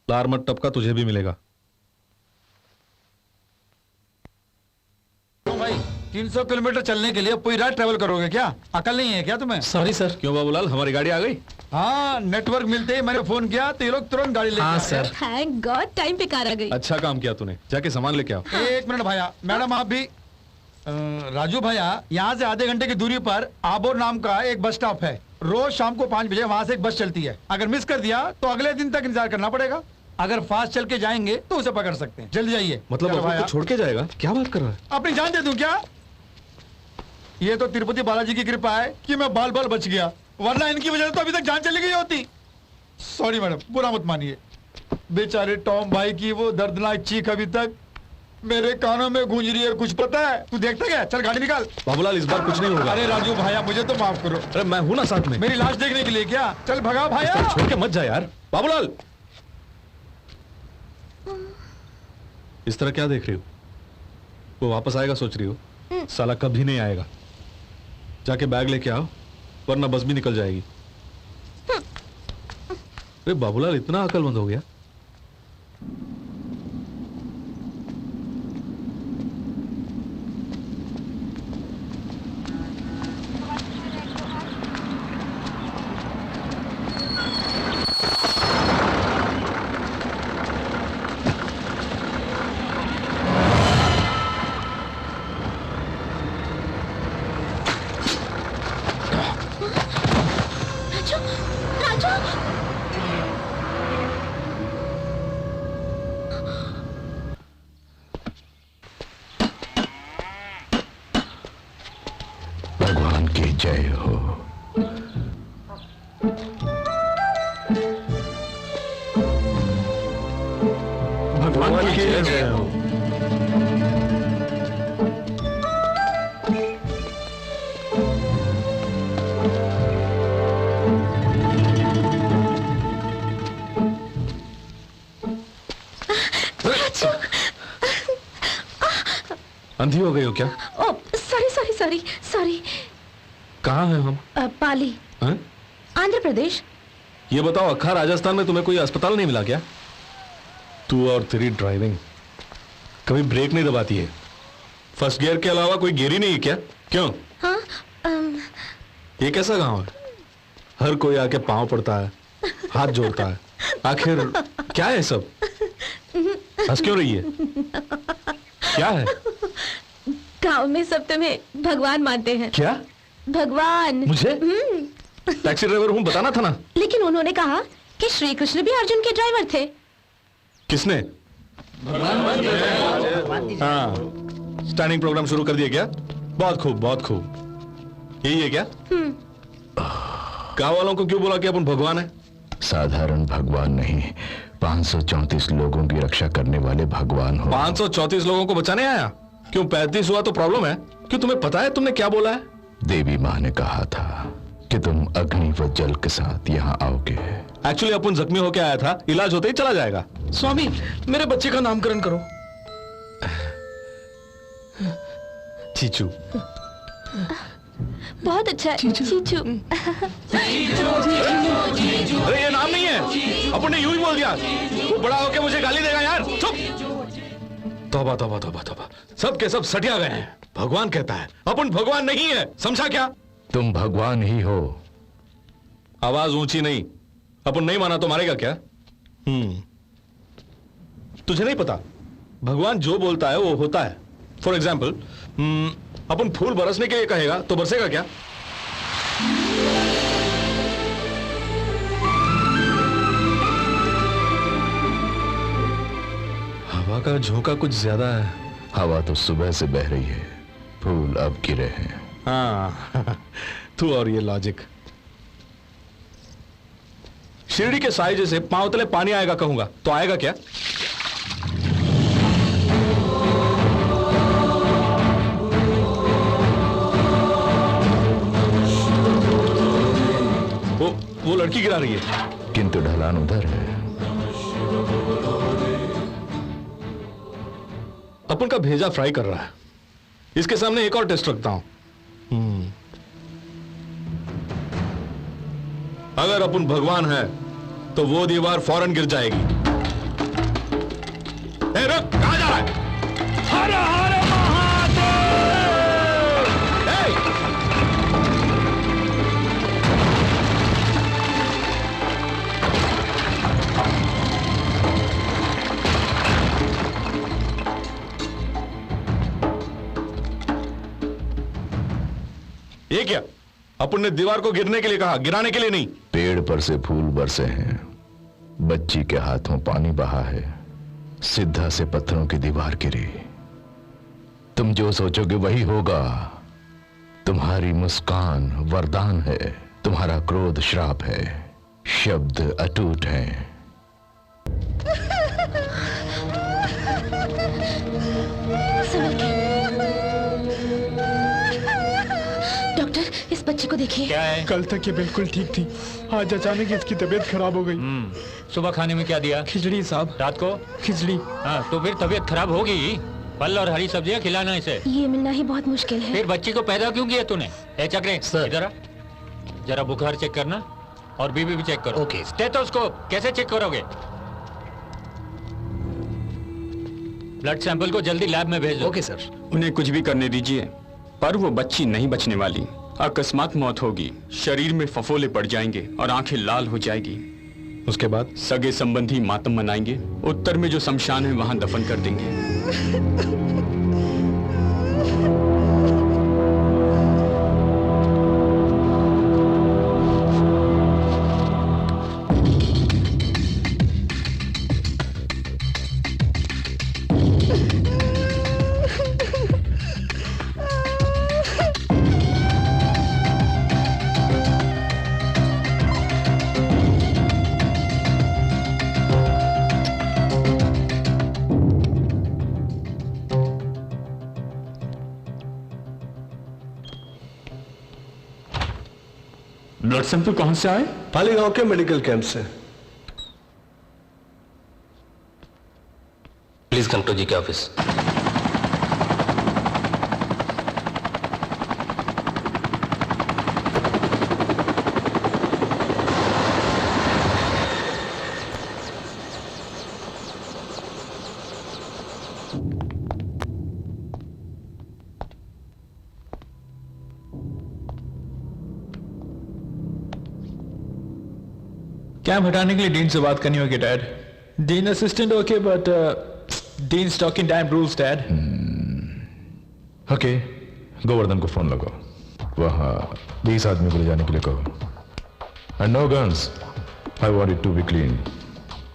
लार मत टपका, तुझे भी मिलेगा। भाई 300 किलोमीटर चलने के लिए पूरी रात ट्रेवल करोगे क्या? अकल नहीं है क्या तुम्हें? Sorry sir. क्यों बाबूलाल, हमारी गाड़ी आ गई? हाँ, नेटवर्क मिलते ही मैंने फोन किया तो ये लोग तुरंत गाड़ी लेके हाँ आ सर। थैंक गॉड, टाइम पे कार आ गई। अच्छा काम किया तूने, जाके सामान लेके आओ। गए। 1 मिनट भैया, मैडम आप भी। राजू भैया, यहाँ से आधे घंटे की दूरी पर आबोर नाम का एक बस स्टॉप है। रोज शाम को 5 बजे वहाँ से एक बस चलती है। अगर मिस कर दिया तो अगले दिन तक इंतजार करना पड़ेगा। अगर फास्ट चल के जाएंगे तो उसे पकड़ सकते हैं। जल्दी जाइए। मतलब चलो अपन भैया। को छोड़ के जाएगा? क्या बात कर रहा है? अपनी जान दे दूं क्या? ये तो तिरुपति बालाजी की कृपा है कि मैं बाल बाल बच गया, वरना इनकी वजह से तो अभी तक जान चली गई होती। सॉरी मैडम, बुरा मत मानिए। बेचारे टॉम भाई की वो दर्दनाक चीख अभी तक मेरे कानों में गूंज रही है। कुछ पता है? तू देखता क्या? चल गाड़ी निकाल। बाबूलाल, इस बार कुछ नहीं होगा। अरे राजू भाया, मुझे तो माफ करो। अरे मैं हूं ना साथ में। मेरी लाश देखने के लिए क्या? चल भगा भाया। छोड़ के मत जा यार। बाबूलाल, इस तरह क्या देख रही हो? वो वापस आएगा सोच रही हो? साला कभी नहीं आएगा। जाके बैग लेके आओ, वरना बस भी निकल जाएगी। अरे बाबूलाल, इतना अकलमंद हो गया? राजू, राजू, जय हो। भगवान की जय हो। अंधी हो गई हो क्या? ओ सॉरी सॉरी सॉरी सॉरी। कहाँ हैं हम? पाली, हैं? आंध्र प्रदेश। ये बताओ, अक्खा राजस्थान में तुम्हें कोई अस्पताल नहीं मिला क्या? तू और तेरी ड्राइविंग कभी ब्रेक नहीं दबाती है। फर्स्ट गियर के अलावा कोई गियर ही नहीं है क्या? क्यों? हाँ ये कैसा गांव है? हर कोई आके पांव पड़ता है, हाथ जोड़ता है। आखिर क्या है सब? हंस क्यों रही है? क्या है? गांव में सब तुम्हें भगवान मानते हैं। क्या? भगवान। मुझे? टैक्सी ड्राइवर हूं, बताना था ना। लेकिन उन्होंने कहा कि श्री कृष्ण भी अर्जुन के ड्राइवर थे। किसने? हाँ, स्टैंडिंग प्रोग्राम शुरू कर दिया क्या? बहुत खूब, बहुत खूब। यही है क्या? गांव वालों को क्यों बोला कि अपन भगवान है? साधारण भगवान नहीं, 534 लोगों की रक्षा करने वाले भगवान हो। 534 लोगों को बचाने आया? क्यों 35 हुआ तो प्रॉब्लम है? क्यों तुम्हें पता है तुमने क्या बोला है? देवी माँ ने कहा था कि तुम अग्नि व जल के साथ यहाँ आओगे। एक्चुअली अपन जख्मी होके आया था, इलाज होते ही चला जाएगा। स्वामी, मेरे बच्चे का नामकरण करो। चीचू। बहुत अच्छा है। चीचू। अरे ये नाम नहीं है, अपन ने यूं ही बोल दिया। वो बड़ा होके मुझे गाली देगा यार। चुप। तौबा तौबा तौबा तौबा, सब के सब सटिया गए हैं। भगवान कहता है, अपन भगवान नहीं है, समझा क्या? तुम भगवान ही हो। आवाज ऊंची नहीं। अपन नहीं माना तो मारेगा क्या? तुझे नहीं पता, भगवान जो बोलता है वो होता है। फॉर एग्जाम्पल, अपन फूल बरसने के लिए कहेगा तो बरसेगा क्या? हवा का झोंका कुछ ज्यादा है। हवा तो सुबह से बह रही है, फूल अब गिरे हैं। हाँ तू और ये लॉजिक। शिरडी के साई जैसे पांव तले पानी आएगा कहूंगा तो आएगा क्या? वो लड़की गिरा रही है, किंतु ढलान उधर है। अपन का भेजा फ्राई कर रहा है। इसके सामने एक और टेस्ट रखता हूं। अगर अपन भगवान है तो वो दीवार फौरन गिर जाएगी। ए, रुक, कहां जा रहा है? हर हर महादेव! ए! ये क्या? अपन ने दीवार को गिरने के लिए कहा, गिराने के लिए नहीं। पेड़ पर से फूल बरसे हैं, बच्ची के हाथों पानी बहा है, सीधा से पत्थरों की दीवार गिरी। तुम जो सोचोगे वही होगा। तुम्हारी मुस्कान वरदान है, तुम्हारा क्रोध श्राप है, शब्द अटूट हैं। डॉक्टर, इस बच्चे को देखिए। क्या है? कल तक ये बिल्कुल ठीक थी, आज अचानक इसकी तबीयत खराब हो गई। सुबह खाने में क्या दिया? खिचड़ी साहब। रात को? खिचड़ी। हाँ, तो फिर तबीयत खराब होगी। फल और हरी सब्जियां खिलाना इसे। ये मिलना ही बहुत मुश्किल है। फिर बच्ची को पैदा क्यों किया तूने? ए चक्रे, इधर आ। जरा बुखार चेक करना और बीपी भी चेक करो। ओके। स्टेथोस्कोप कैसे चेक करोगे? ब्लड सैंपल को जल्दी लैब में भेज दो। Okay sir. उन्हें कुछ भी करने दीजिए, पर वो बच्ची नहीं बचने वाली। अकस्मात मौत होगी, शरीर में फफोले पड़ जाएंगे और आंखें लाल हो जाएगी। उसके बाद सगे संबंधी मातम मनाएंगे, उत्तर में जो शमशान है वहां दफन कर देंगे। ब्लड सैंपल कहां से आए? पाली गांव के मेडिकल कैंप से। प्लीज कम टू जी के ऑफिस। कैंप हटाने के लिए डीन से बात करनी होगी dad. Dean assistant okay but dean stalking time rules dad. Okay, Govardhan को फोन लगाओ, वहां 20 आदमी को ले जाने के लिए कहो। And no guns, I want it to be clean.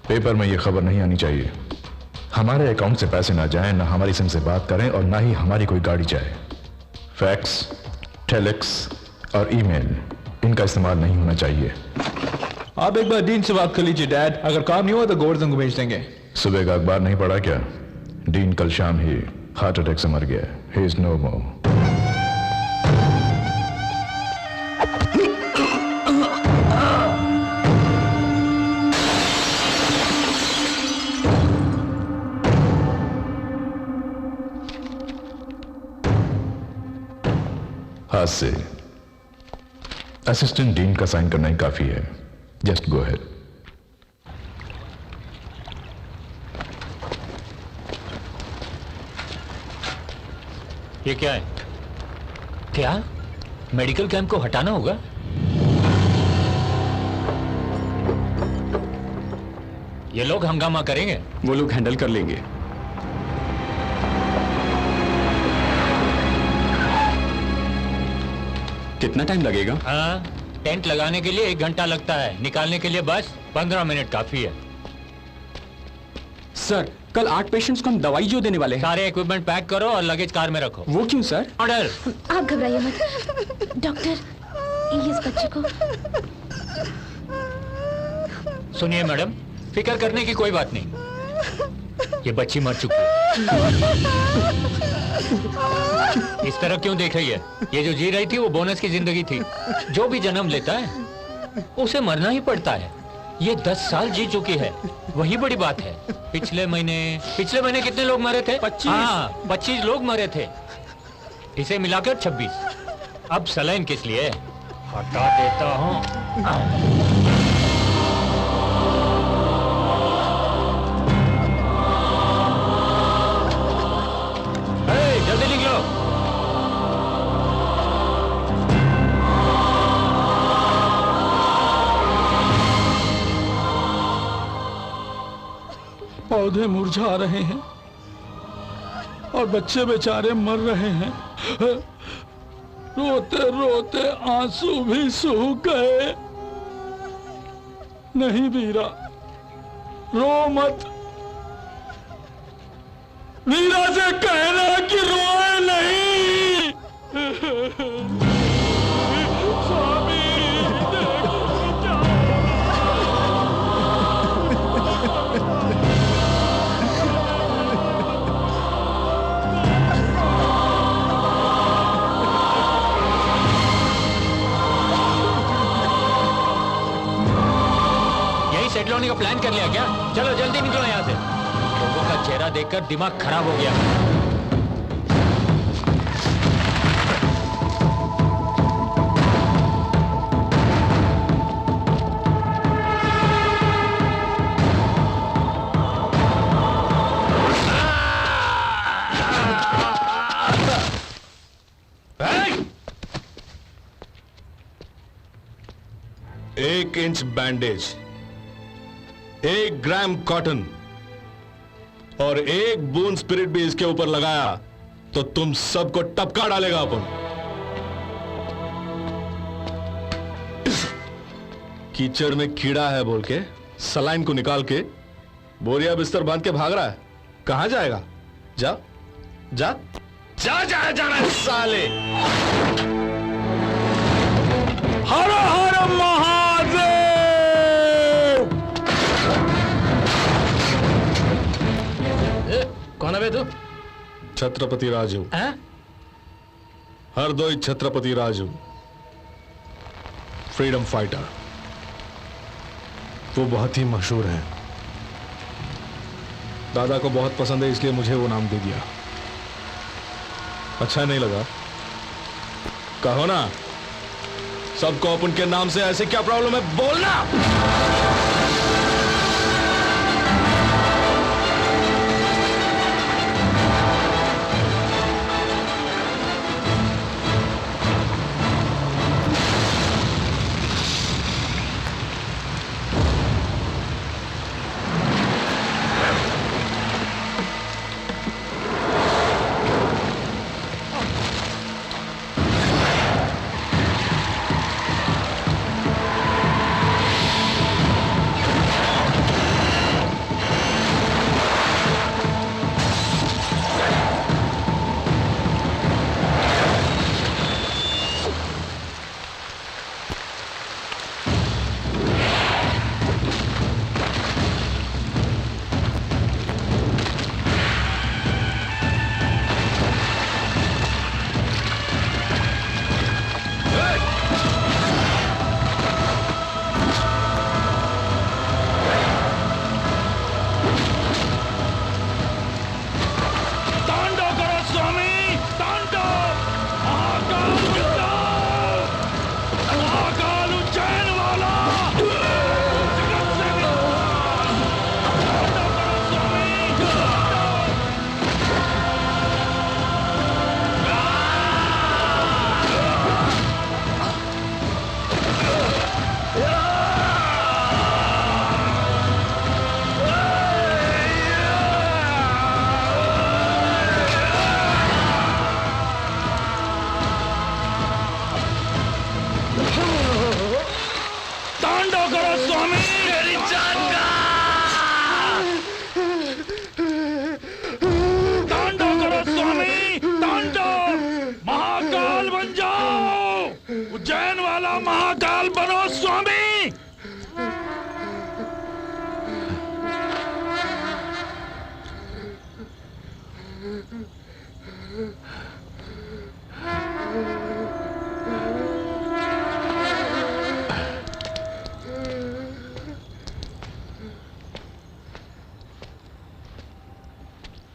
Paper में ये खबर नहीं आनी चाहिए। हमारे अकाउंट से पैसे ना जाएं, ना हमारी सिम से बात करें और ना ही हमारी कोई गाड़ी जाए। फैक्स, टेलेक्स और ईमेल, इनका इस्तेमाल नहीं होना चाहिए। आप एक बार डीन से बात कर लीजिए डैड, अगर काम नहीं हुआ तो गोवर्धन को भेज देंगे। सुबह का अखबार नहीं पढ़ा क्या? डीन कल शाम ही हार्ट अटैक से मर गया। ही इज नो मोर। हाथ से असिस्टेंट डीन का साइन करना ही काफी है। Just go ahead. ये क्या है? क्या मेडिकल कैंप को हटाना होगा? ये लोग हंगामा करेंगे। वो लोग हैंडल कर लेंगे। कितना टाइम लगेगा? हाँ, टेंट लगाने के लिए 1 घंटा लगता है, निकालने के लिए बस 15 मिनट काफी है। सर, कल 8 पेशेंट्स को हम दवाई जो देने वाले हैं। सारे इक्विपमेंट पैक करो और लगेज कार में रखो। वो क्यों सर? ऑर्डर। आप घबराइए मत डॉक्टर, इस बच्चे को। सुनिए मैडम, फिक्र करने की कोई बात नहीं। ये बच्ची मर चुकी है। इस तरह क्यों देख रही है? ये जो जी रही थी वो बोनस की जिंदगी थी। जो भी जन्म लेता है उसे मरना ही पड़ता है। ये 10 साल जी चुकी है, वही बड़ी बात है। पिछले महीने कितने लोग मरे थे? 25। हाँ, 25 लोग मरे थे। इसे मिलाकर 26। अब सलाइन किस लिए? हटा देता हूँ। जल्दी निकलो। पौधे मुरझा रहे हैं और बच्चे बेचारे मर रहे हैं। रोते रोते आंसू भी सूख गए। नहीं वीरा, रो मत। वीरा से कहना कि रोए नहीं। स्वामी, यही सेटल होने का प्लान कर लिया क्या? चलो जल्दी निकलो यहाँ से। लोगों का चेहरा देखकर दिमाग खराब हो गया। एक इंच बैंडेज, 1 ग्राम कॉटन और 1 बूंद स्पिरिट भी इसके ऊपर लगाया तो तुम सबको टपका डालेगा अपन। कीचड़ में कीड़ा है बोल के सलाइन को निकाल के बोरिया बिस्तर बांध के भाग रहा है। कहां जाएगा? जा जा जा जा जाना है साले। हर हर महादेव। कौन है बे तू? छत्रपति राजू। हैं? हरदोई छत्रपति राजू। Freedom fighter. वो बहुत ही मशहूर है। दादा को बहुत पसंद है, इसलिए मुझे वो नाम दे दिया। अच्छा नहीं लगा? कहो ना, सबको अपन के नाम से ऐसे क्या प्रॉब्लम है, बोलना।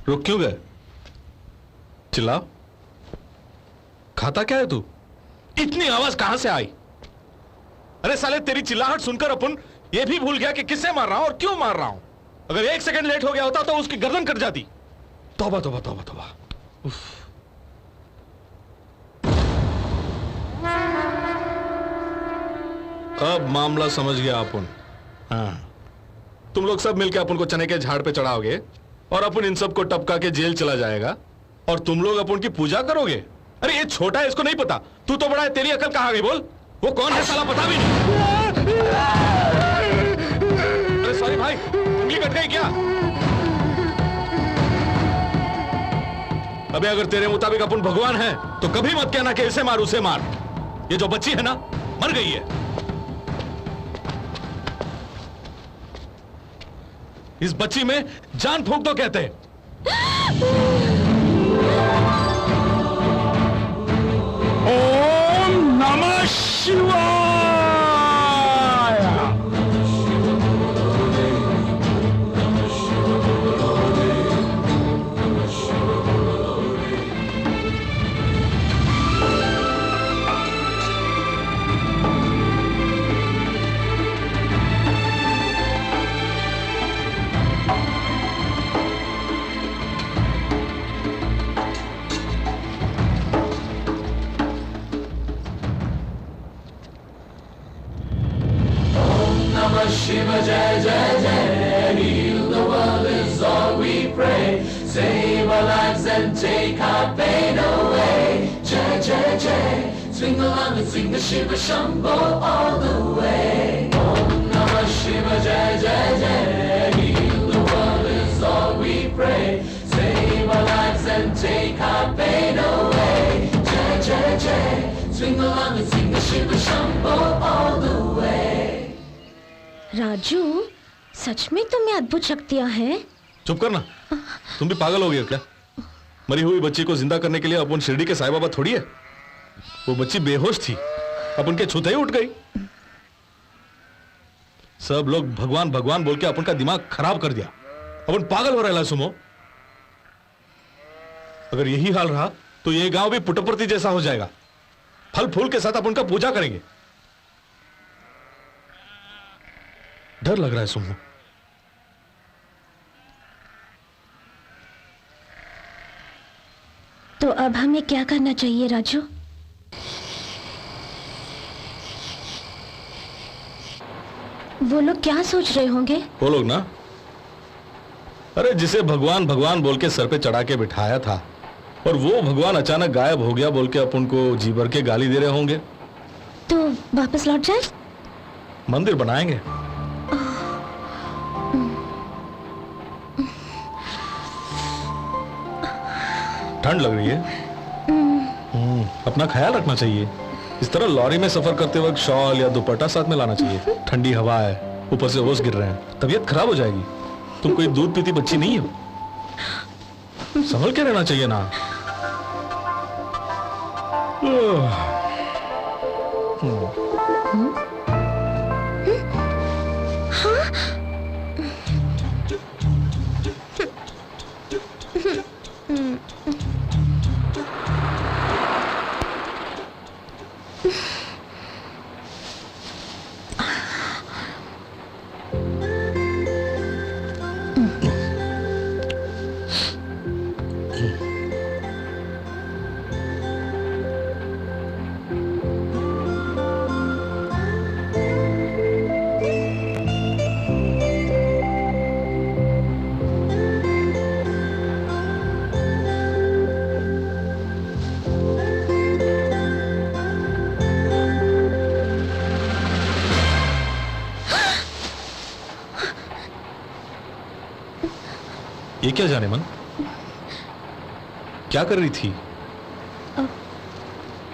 रुक क्यों गए? चिल्लाओ। खाता क्या है तू? इतनी आवाज कहां से आई? अरे साले, तेरी चिल्लाहट सुनकर अपन ये भी भूल गया कि किससे मार रहा हूं और क्यों मार रहा हूं। अगर 1 सेकंड लेट हो गया होता तो उसकी गर्दन कट जाती। तौबा तौबा तौबा तौबा। उफ। अब मामला समझ गया अपन। हाँ, तुम लोग सब मिलकर अपन को चने के झाड़ पे चढ़ाओगे और अपन इन सबको टपका के जेल चला जाएगा और तुम लोग अपन की पूजा करोगे। अरे ये छोटा है, इसको नहीं पता। तू तो बड़ा है, तेरी अकल कहां गई बोल? वो कौन है साला, पता भी नहीं। अरे सॉरी भाई, उंगली कट गई क्या? अबे अगर तेरे मुताबिक अपन भगवान है तो कभी मत कहना कि इसे मार उसे मार। ये जो बच्ची है ना, मर गई है। इस बच्ची में जान फूंक दो कहते हैं। ओम नमः शिवाय। Shiva Jai Jai Jai, heal the world is all we pray. Save our lives and take our pain away. Jai Jai Jai, swing along and sing the Shiva Shambho all the way. Om Namah Shiva Jai Jai Jai, heal the world is all we pray. Save our lives and take our pain away. Jai Jai Jai, swing along and sing the Shiva Shambho all the way. Raju, सच में तुम्हें अद्भुत शक्तियां हैं? चुप करना। तुम भी पागल हो गए क्या? मरी हुई बच्ची को जिंदा करने के लिए अपन शिरडी के साईं बाबा थोड़ी है। वो बच्ची बेहोश थी, अपन के छूते ही उठ गई। सब लोग भगवान भगवान बोल के अपन का दिमाग खराब कर दिया। अपन पागल हो रहा है सुमो। अगर यही हाल रहा तो ये गांव भी पुट्टपर्ती जैसा हो जाएगा। फल फूल के साथ अपन का पूजा करेंगे। डर लग रहा है सुमो। तो अब हमें क्या करना चाहिए राजू? वो लोग क्या सोच रहे होंगे? वो लोग ना, अरे जिसे भगवान भगवान बोल के सर पे चढ़ा के बिठाया था और वो भगवान अचानक गायब हो गया बोल के अपन को जी भर के गाली दे रहे होंगे। तो वापस लौट जाए? मंदिर बनाएंगे। ठंड लग रही है। अपना ख्याल रखना चाहिए। इस तरह लॉरी में सफर करते वक्त शॉल या दुपट्टा साथ में लाना चाहिए। ठंडी हवा है, ऊपर से ओस गिर रहे हैं, तबीयत खराब हो जाएगी। तुम कोई दूध पीती बच्ची नहीं हो, संभल के रहना चाहिए ना। ये क्या जाने मन, क्या कर रही थी?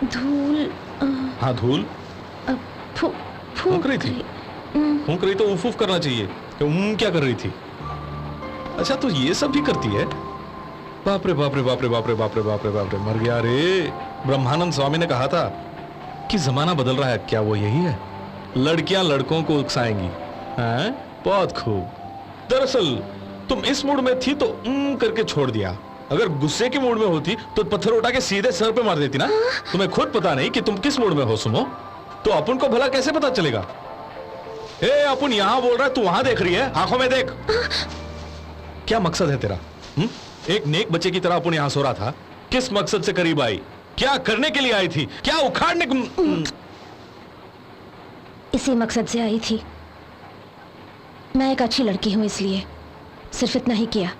धूल। हाँ धूल फूंक रही थी। फूंक रही तो उफ उफ करना चाहिए। क्या कर रही थी? अच्छा तो ये सब भी करती है? बाप रे बाप रे बाप रे बाप रे बाप रे बाप रे बाप रे, मर गया रे। ब्रह्मानंद स्वामी ने कहा था कि जमाना बदल रहा है। क्या वो यही है? लड़कियां लड़कों को उकसाएंगी। हैं? बहुत खूब। दरअसल तुम इस मूड में थी तो करके छोड़ दिया। अगर गुस्से के मूड में होती तो पत्थर उठा के सीधे सर पे मार देती ना। तुम्हें खुद पता नहीं कि तुम किस मूड में हो सुमो, तो अपन को भला कैसे पता चलेगा? ए अपन यहां बोल रहा है, तू वहां देख रही है, आंखों में देख। क्या मकसद है तेरा? एक नेक बच्चे की तरह अपन यहां सो रहा था, किस मकसद से करीब आई? क्या करने के लिए आई थी? क्या उखाड़ने को? इसी मकसद से आई थी। मैं एक अच्छी लड़की हूं, इसलिए सिर्फ इतना ही किया।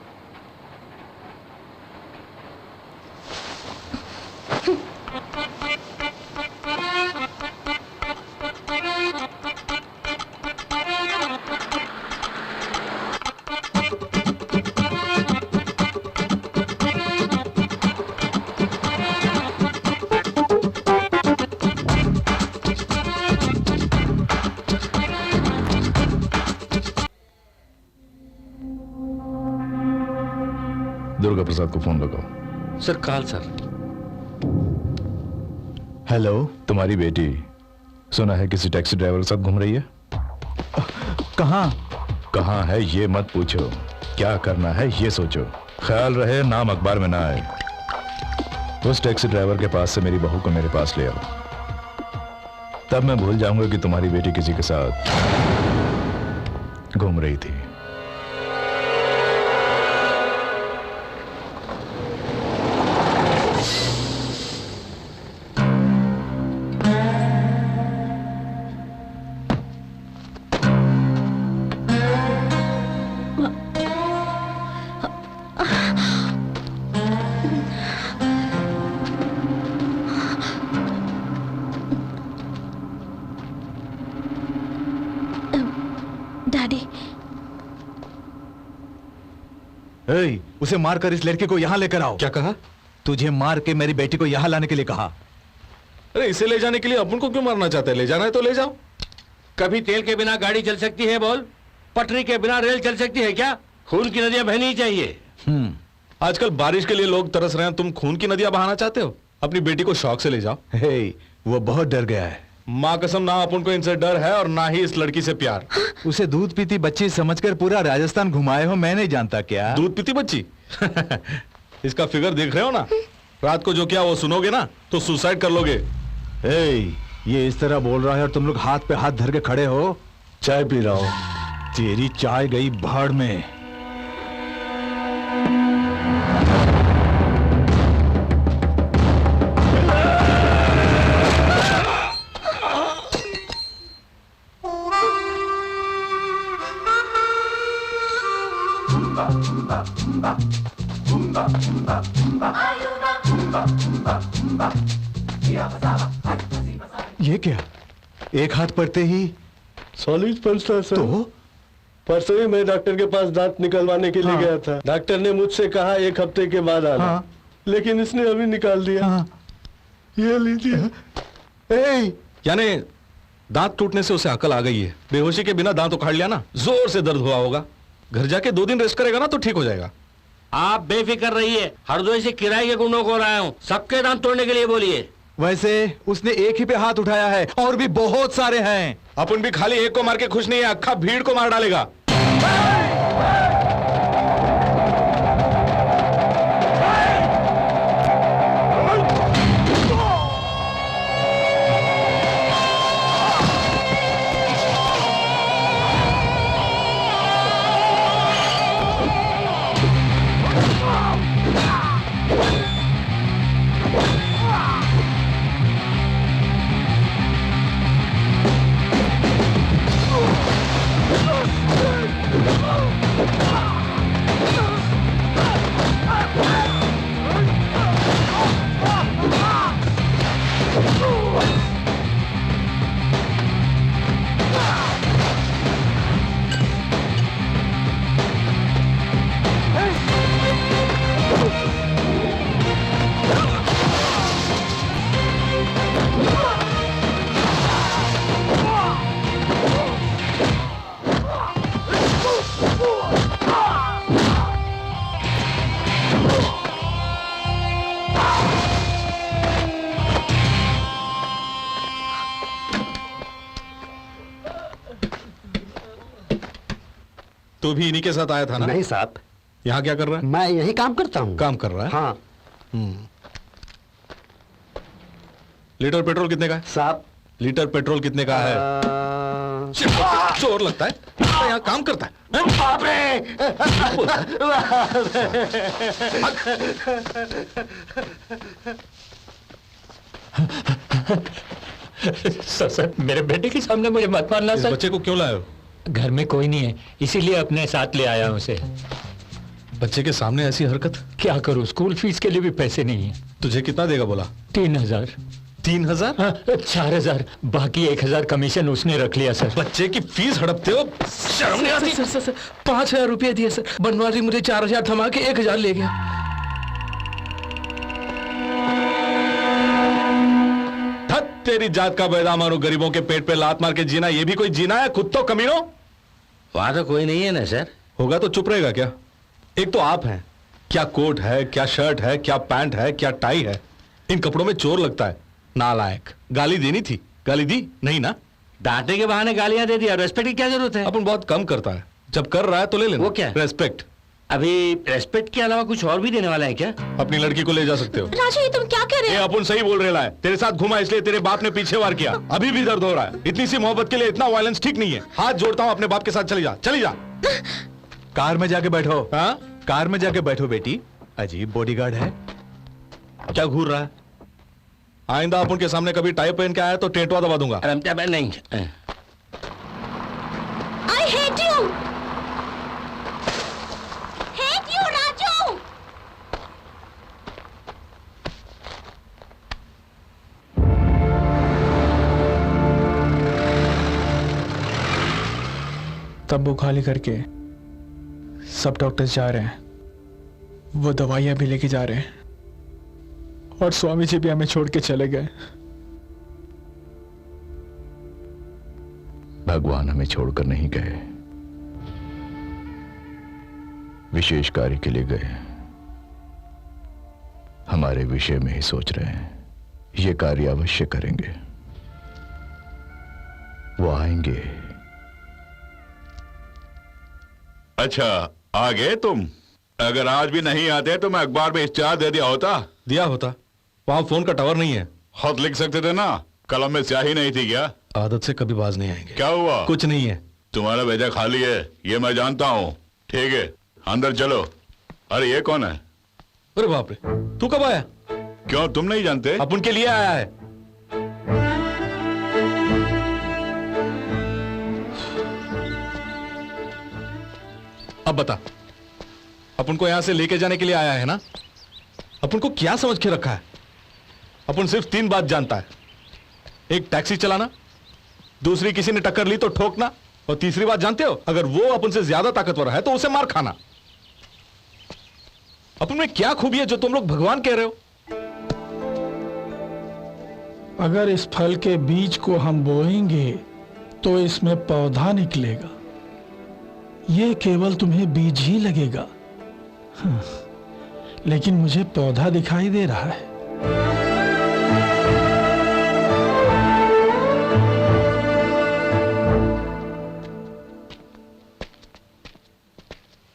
दुर्गा प्रसाद को फोन लगाओ। Sir call sir. हेलो, तुम्हारी बेटी सुना है किसी टैक्सी ड्राइवर के साथ घूम रही है। कहाँ है ये मत पूछो, क्या करना है ये सोचो। ख्याल रहे नाम अखबार में ना आए। उस टैक्सी ड्राइवर के पास से मेरी बहू को मेरे पास ले आओ, तब मैं भूल जाऊंगा कि तुम्हारी बेटी किसी के साथ घूम रही थी। उसे मारकर इस लड़के को यहां लेकर आओ। क्या कहा? तुझे मार के मेरी बेटी को यहां लाने के लिए कहा। अरे इसे ले जाने के लिए अपन को क्यों मारना चाहते हैं? ले जाना है तो ले जाओ। कभी तेल के बिना गाड़ी चल सकती है बोल? पटरी के बिना रेल चल सकती है क्या? खून की नदियां बहनी चाहिए। आजकल बारिश के लिए लोग तरस रहे हैं, तुम खून की नदियां बहाना चाहते हो? अपनी बेटी को शौक से ले जाओ। हे, वो बहुत डर गया है। माँ कसम, ना अपन को इनसे डर है और ना ही इस लड़की से प्यार। उसे दूध पीती बच्ची समझकर पूरा राजस्थान घुमाए हो, मैं नहीं जानता क्या? दूध पीती बच्ची? इसका फिगर देख रहे हो ना? रात को जो किया वो सुनोगे ना तो सुसाइड कर लोगे। ये इस तरह बोल रहा है और तुम लोग हाथ पे हाथ धर के खड़े हो। चाय पी रहा हूं। तेरी चाय गई भाड़ में। ये क्या? एक हाथ पड़ते ही सॉलिड पल्स था सर। तो परसों ही मैं डॉक्टर के पास दांत निकलवाने के लिए गया था। डॉक्टर ने मुझसे कहा 1 हफ्ते के बाद आना। लेकिन इसने अभी निकाल दिया। ये लीजिए। यानी दांत टूटने से उसे अकल आ गई है। बेहोशी के बिना दांत उखाड़ लिया ना, जोर से दर्द हुआ होगा। घर जाके 2 दिन रेस्ट करेगा ना तो ठीक हो जाएगा। आप बेफिक्र रहिए, हरदोई से किराए के गुंडों को लाया हूँ, सबके दांत तोड़ने के लिए बोलिए। वैसे उसने एक ही पे हाथ उठाया है और भी बहुत सारे हैं। अपन भी खाली एक को मार के खुश नहीं है, अक्खा भीड़ को मार डालेगा। तू भी इन्हीं के साथ आया था ना? नहीं साहब। यहाँ क्या कर रहा है? मैं यही काम करता हूँ। काम कर रहा है? हाँ। लीटर पेट्रोल कितने का है? साहब लीटर पेट्रोल कितने का है? चोर लगता है, यहाँ काम करता है। सर मेरे बेटे के सामने मुझे मत मारना सर। बच्चे को क्यों लाए हो? घर में कोई नहीं है, इसीलिए अपने साथ ले आया हूं उसे। बच्चे के सामने ऐसी हरकत? क्या करूं, स्कूल फीस के लिए भी पैसे नहीं है। तुझे कितना देगा बोला? 3000। 3000? 4000, बाकी 1000 कमीशन उसने रख लिया सर। बच्चे की फीस हड़पते हो, शर्म नहीं आती? सर 5000 रुपये दिए सर। बनवारी मुझे 4000 थमा के 1000 ले गया। तेरी जात का बैदा मारो, गरीबों के पेट पे लात मार के जीना, ये भी कोई जीना है? खुद तो कमीनो। वहां तो कोई नहीं है ना सर। होगा तो चुप रहेगा क्या? एक तो आप हैं, क्या कोट है, क्या शर्ट है, क्या पैंट है, क्या टाई है, इन कपड़ों में चोर लगता है। नालायक। गाली देनी थी, गाली दी नहीं ना? डांटे के बहाने गालियां दे दिया, रेस्पेक्ट की क्या जरूरत है? अपन बहुत कम करता है, जब कर रहा है तो ले लेना। वो क्या? रेस्पेक्ट। अभी रेस्पेक्ट के अलावा कुछ और भी देने वाला है क्या? अपनी लड़की को ले जा सकते हो। राजू ये तुम क्या कर रहे हो? अपन सही बोल रहा है। तेरे साथ घुमा इसलिए तेरे बाप ने पीछे वार किया, अभी भी दर्द हो रहा है। इतनी सी मोहब्बत के लिए इतना वायलेंस ठीक नहीं है। हाथ जोड़ता हूँ, अपने बाप के साथ चली जा, चली जा। कार में जाके बैठो। हाँ? कार में जाके बैठो बेटी। अजीब बॉडीगार्ड है। क्या घूर रहा है? आइंदा अपन के सामने कभी टाई पहन के आया तो टेंटवा दबा दूंगा। नहीं। I hate you. Hate you, Raju. तंबू खाली करके सब डॉक्टर्स जा रहे हैं, वो दवाइयां भी लेके जा रहे हैं, और स्वामी जी भी हमें छोड़ के चले गए। भगवान हमें छोड़कर नहीं गए, विशेष कार्य के लिए गए। हमारे विषय में ही सोच रहे हैं, ये कार्य अवश्य करेंगे। वो आएंगे। अच्छा, आ गए तुम? अगर आज भी नहीं आते तो मैं अखबार में इश्तिहार दे दिया होता। वहां फोन का टावर नहीं है। खत लिख सकते थे ना, कलम में स्याही नहीं थी क्या? आदत से कभी बाज नहीं आएंगे। क्या हुआ? कुछ नहीं है। तुम्हारा भेजा खाली है, ये मैं जानता हूँ। ठीक है, अंदर चलो। अरे ये कौन है? अरे बाप रे, तू कब आया? क्यों, तुम नहीं जानते? अपन के लिए आया है। अब बता, अपन को यहां से लेके जाने के लिए आया है ना? अपन को क्या समझ के रखा है? अपन सिर्फ 3 बात जानता है। एक, टैक्सी चलाना, दूसरी, किसी ने टक्कर ली तो ठोकना, और तीसरी बात जानते हो? अगर वो अपन से ज्यादा ताकतवर है तो उसे मार खाना। अपन में क्या खूबी है जो तुम लोग भगवान कह रहे हो? अगर इस फल के बीज को हम बोएंगे तो इसमें पौधा निकलेगा। ये केवल तुम्हें बीज ही लगेगा, लेकिन मुझे पौधा दिखाई दे रहा है।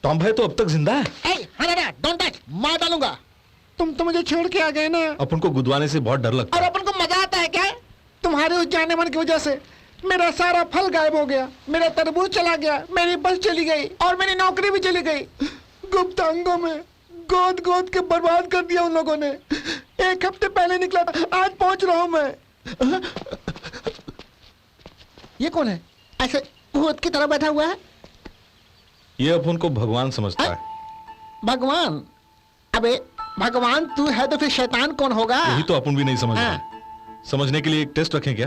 टॉम भाई तो अब तक जिंदा है। डोंट टच, मार डालूंगा। तुम तो मुझे छोड़ के आ गए ना। अपन को गुदवाने से बहुत डर लगता और है। अपन को मजा आता है क्या? तुम्हारे उस जाने मन की वजह से मेरा सारा फल गायब हो गया, मेरा तरबूज चला गया, मेरी बस चली गई और मेरी नौकरी भी चली गई। गुप्तांगों में गोद गोद के बर्बाद कर दिया उन लोगों ने। 1 हफ्ते पहले निकला था, आज पहुंच रहा हूं मैं। ये कौन है ऐसे भूत की तरह बैठा हुआ है? ये अपन को भगवान समझता है। भगवान? अबे भगवान तू है तो फिर शैतान कौन होगा? यही तो अपन भी नहीं समझ रहे। समझने के लिए एक टेस्ट रखें क्या?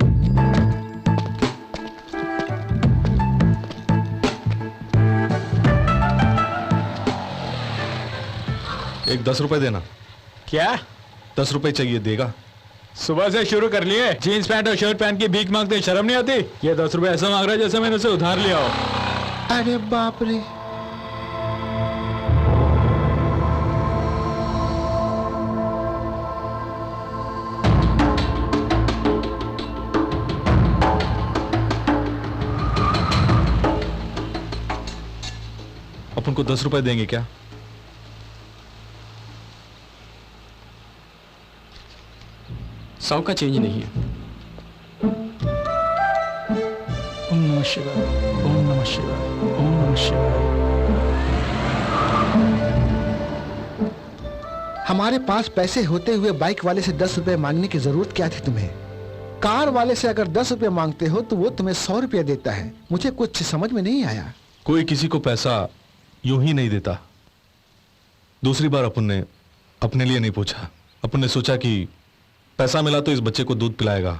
एक 10 रुपए देना। क्या? 10 रुपए चाहिए, देगा? सुबह से शुरू कर लिए, जीन्स पैंट और शर्ट पहन के भीख मांगते, शर्म नहीं आती? ये 10 रुपए ऐसा मांग रहा है जैसे मैंने उसे उधार लिया हो। अरे बाप रे। अपन को 10 रुपए देंगे क्या? सौ का चेंज नहीं है। ओम नमः शिवाय, ओम नमः शिवाय, ओम नमः शिवाय। हमारे पास पैसे होते हुए बाइक वाले से 10 रुपए मांगने की जरूरत क्या थी तुम्हें? कार वाले से अगर 10 रुपए मांगते हो तो वो तुम्हें 100 रुपया देता है। मुझे कुछ समझ में नहीं आया। कोई किसी को पैसा यूं ही नहीं देता। दूसरी बार अपन ने अपने लिए नहीं पूछा। अपन ने सोचा कि पैसा मिला तो इस बच्चे को दूध पिलाएगा।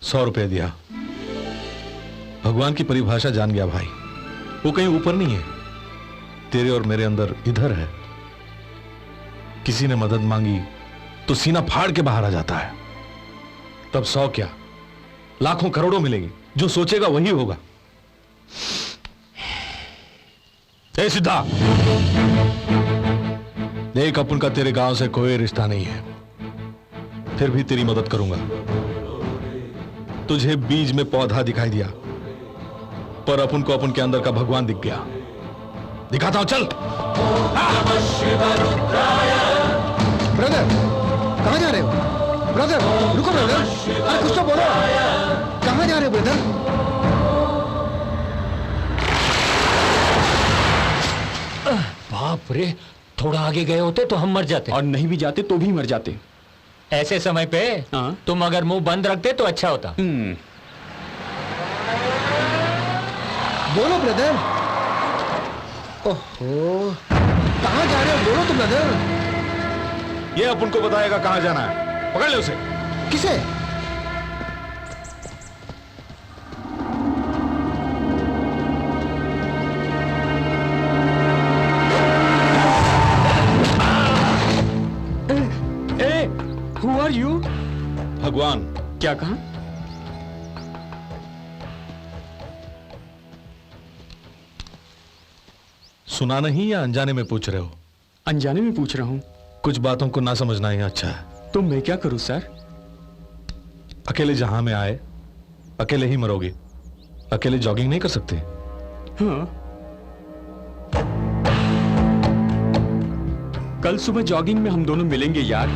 100 रुपए दिया। भगवान की परिभाषा जान गया भाई। वो कहीं ऊपर नहीं है, तेरे और मेरे अंदर इधर है। किसी ने मदद मांगी तो सीना फाड़ के बाहर आ जाता है। तब 100 क्या, लाखों करोड़ों मिलेंगे। जो सोचेगा वही होगा। ए सिद्धा, देख अपन का तेरे गांव से कोई रिश्ता नहीं है, फिर भी तेरी मदद करूंगा। तुझे बीज में पौधा दिखाई दिया, पर अपन को अपन के अंदर का भगवान दिख गया। दिखाता हूं, चल। ब्रदर, कहां जा रहे हो? ब्रदर, रुको ब्रदर, अरे कुछ तो बोलो। कहां जा रहे हो ब्रदर? बाप रे, थोड़ा आगे गए होते तो हम मर जाते। और नहीं भी जाते तो भी मर जाते। ऐसे समय पे तुम अगर मुंह बंद रखते तो अच्छा होता। बोलो ब्रदर। ओहो, कहां जा रहे हो? बोलो तो ब्रदर। ये अपन को बताएगा कहां जाना है। पकड़ ले उसे। किसे? Who are you? भगवान। क्या कहा? सुना नहीं या अनजाने में पूछ रहे हो? अनजाने में पूछ रहा हूं। कुछ बातों को ना समझना ही अच्छा है। तो मैं क्या करूं सर? अकेले जहां में आए अकेले ही मरोगे, अकेले जॉगिंग नहीं कर सकते? हाँ। कल सुबह जॉगिंग में हम दोनों मिलेंगे यार।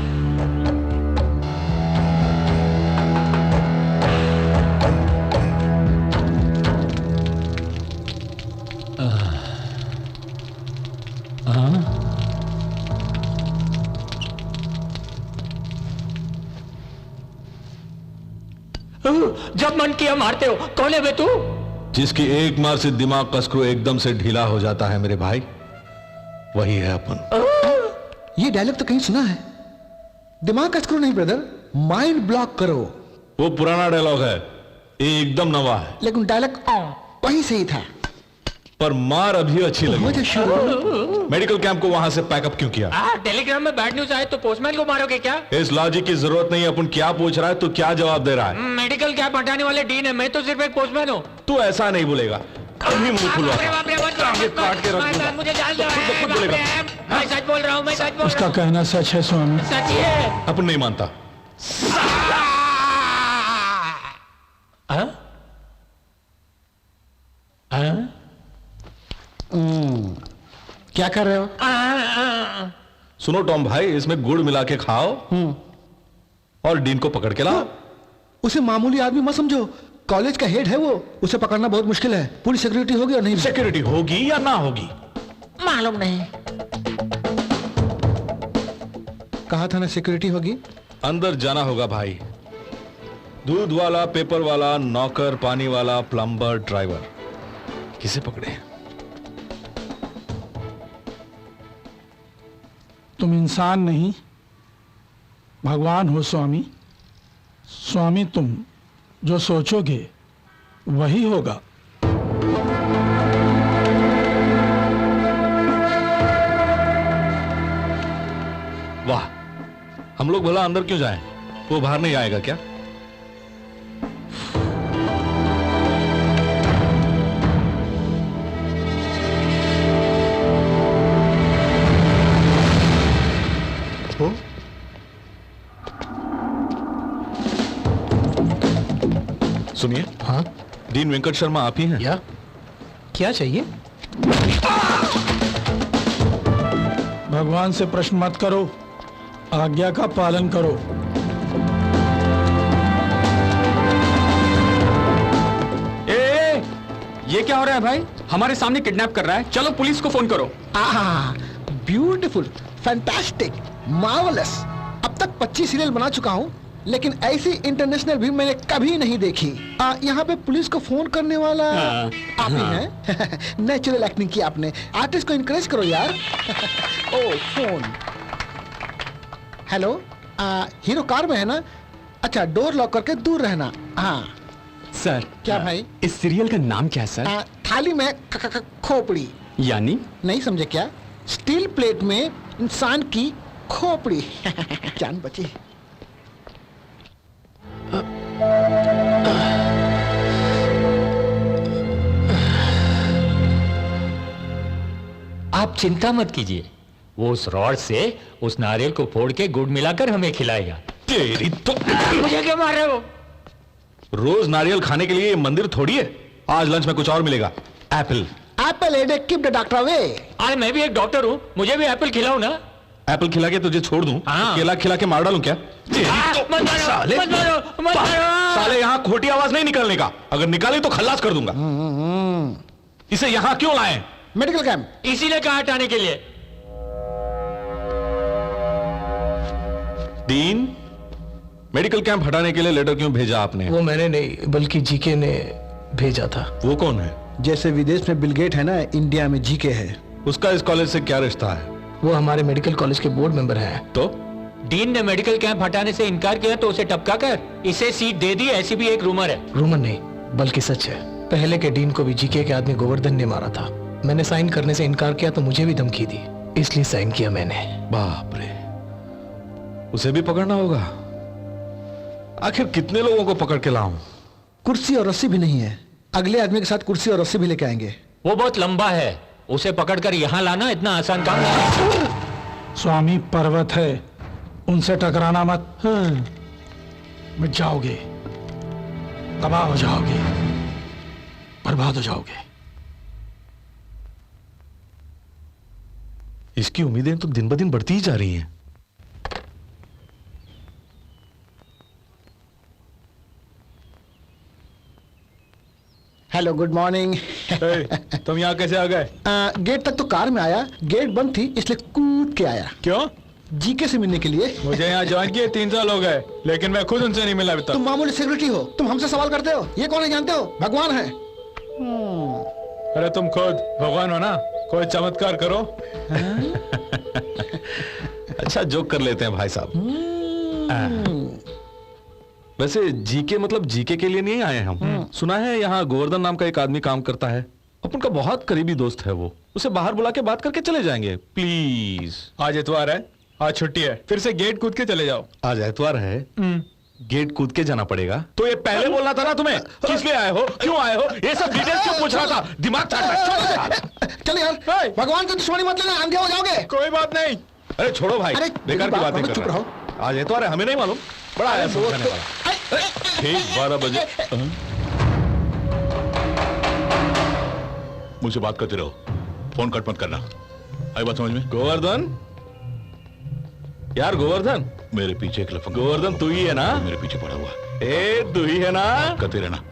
जब मन किया मारते हो। कौन है बे तू? जिसकी एक मार से दिमाग का स्क्रू एकदम से ढीला हो जाता है मेरे भाई, वही है अपन। ये डायलॉग तो कहीं सुना है। दिमाग का स्क्रू नहीं ब्रदर, माइंड ब्लॉक करो। वो पुराना डायलॉग है, ये एकदम नवा है। लेकिन डायलॉग वही सही था। पर मार अभी अच्छी लगी। मेडिकल कैंप को वहां से पैकअप क्यों किया? टेलीग्राम में बैड न्यूज आए तो पोस्टमैन को मारोगे क्या? इस लॉजिक की जरूरत नहीं। अपन क्या पूछ रहा है, तू क्या जवाब दे रहा है? मेडिकल कैंप हटाने वाले डीन है, मैं तो सिर्फ एक पोस्टमैन हूँ। तू ऐसा नहीं बोलेगा, कभी मुंह खुलवा काट के रख दूंगा। मुझे जान दो। खुद बोलेगा। मैं सच बोल रहा हूँ, मैं सच बोल उसका रहा हूँ। कहना सच है स्वामी। सच ही है। अपन नहीं मानता। क्या कर रहे हो? सुनो टॉम भाई, इसमें गुड़ मिला के खाओ और डीन को पकड़ के लाओ। उसे मामूली आदमी मत समझो, कॉलेज का हेड है वो। उसे पकड़ना बहुत मुश्किल है। पूरी सिक्योरिटी होगी और नहीं? सिक्योरिटी होगी या ना होगी मालूम नहीं। कहा था ना सिक्योरिटी होगी। अंदर जाना होगा भाई। दूध वाला, पेपर वाला, नौकर, पानी वाला, प्लम्बर, ड्राइवर, किसे पकड़े? तुम इंसान नहीं भगवान हो स्वामी। स्वामी तुम जो सोचोगे वही होगा। वाह, हम लोग भला अंदर क्यों जाएं? वो बाहर नहीं आएगा क्या? सुनिए। हाँ, डीन वेंकट शर्मा आप ही हैं? या क्या चाहिए? भगवान से प्रश्न मत करो, आज्ञा का पालन करो। ये क्या हो रहा है भाई? हमारे सामने किडनैप कर रहा है। चलो पुलिस को फोन करो। Beautiful, fantastic, marvellous. अब तक 25 सीरियल बना चुका हूँ, लेकिन ऐसी इंटरनेशनल भी मैंने कभी नहीं देखी। यहाँ पे पुलिस को फोन करने वाला आप ही हैं। नेचुरल एक्टिंग की आपने। आर्टिस्ट को इनकरेज करो यार। ओ फोन। हेलो, हीरो कार में है ना? अच्छा, डोर लॉक करके दूर रहना। हाँ सर। क्या भाई? इस सीरियल का नाम क्या है सर? थाली में खोपड़ी। यानी? नहीं समझे क्या? स्टील प्लेट में इंसान की खोपड़ी। जान बची। आप चिंता मत कीजिए, वो उस रॉड से उस नारियल को फोड़ के गुड़ मिलाकर हमें खिलाएगा। तेरी तो। मुझे क्यों मार रहे हो? रोज नारियल खाने के लिए ये मंदिर थोड़ी है। आज लंच में कुछ और मिलेगा। Apple. Apple headache keep the doctor away. अरे मैं भी एक डॉक्टर हूँ, मुझे भी एप्पल खिलाओ ना। एप्पल खिला के तुझे छोड़ दूं? केला खिला के मार डालूं क्या? साले, साले यहाँ खोटी आवाज नहीं निकलने का। अगर निकाली तो खल्लास कर दूंगा। इसे यहाँ क्यों लाए? Medical camp. इसीलिए कहा हटाने के लिए। डीन, मेडिकल कैंप हटाने के लिए लेटर क्यों भेजा आपने? वो मैंने नहीं, बल्कि जीके ने भेजा था। वो कौन है? जैसे विदेश में बिल गेट है ना, इंडिया में जीके है। उसका इस कॉलेज से क्या रिश्ता है? वो हमारे मेडिकल कॉलेज के बोर्ड मेंबर हैं। तो डीन ने मेडिकल कैंप हटाने से इनकार किया तो उसे टपका कर इसे सीट दे दी, ऐसी भी एक रूमर है। रूमर नहीं, बल्कि सच है। पहले के डीन को भी जीके के आदमी गोवर्धन ने मारा था। मैंने साइन करने से इनकार किया तो मुझे भी धमकी दी, इसलिए साइन किया मैंने। बाप रे, उसे भी पकड़ना होगा। आखिर कितने लोगों को पकड़ के लाऊं? कुर्सी और रस्सी भी नहीं है। अगले आदमी के साथ कुर्सी और रस्सी भी लेके आएंगे। वो बहुत लंबा है, उसे पकड़कर यहाँ लाना इतना आसान काम नहीं। स्वामी पर्वत है, उनसे टकराना मत। मिट जाओगे। तबाह हो जाओगे, बर्बाद हो जाओगे। इसकी उम्मीदें तो दिन ब दिन बढ़ती ही जा रही हैं। Hello, good morning. तुम यहाँ कैसे आ गए? गेट तक तो कार में आया, गेट बंद थी इसलिए कूद के आया। क्यों? जीके से मिलने के लिए। मुझे यहाँ ज्वाइन किए 3 साल हो गए, लेकिन मैं खुद उनसे नहीं मिला अभी तक। तुम मामूली सिक्योरिटी हो, तुम हमसे सवाल करते हो? ये कौन है जानते हो? भगवान है। अरे तुम खुद भगवान हो ना, कोई चमत्कार करो। अच्छा जोक कर लेते हैं भाई साहब। वैसे जीके मतलब जीके के लिए नहीं आए हम। सुना है यहाँ गोवर्धन नाम का एक आदमी काम करता है, अपन का बहुत करीबी दोस्त है वो। उसे बाहर बुला के बात करके चले जाएंगे प्लीज। आज इतवार है, आज छुट्टी है, फिर से गेट कूद के चले जाओ। आज एतवार है, गेट कूद के जाना पड़ेगा। तो ये पहले बोलना था ना तुम्हें, किस लिए आए हो, क्यों आए हो, ये सब डिटेल्स क्यों पूछ रहा था? दिमाग चल यार, भगवान से दुश्मनी मत लेना, अंधे हो जाओगे। कोई बात नहीं। अरे छोड़ो भाई, बेकार की बातें कर रहा है। आज एतवार है, हमें नहीं मालूम। बड़ा आया समझाने वाला। ठीक 12 बजे मुझसे बात करते रहो, फोन कट मत करना। आई बात समझ में? गोवर्धन, यार गोवर्धन, मेरे पीछे एक लफंगा। गोवर्धन तू ही है ना? मेरे पीछे पड़ा हुआ। ए तू ही है ना? करते रहना।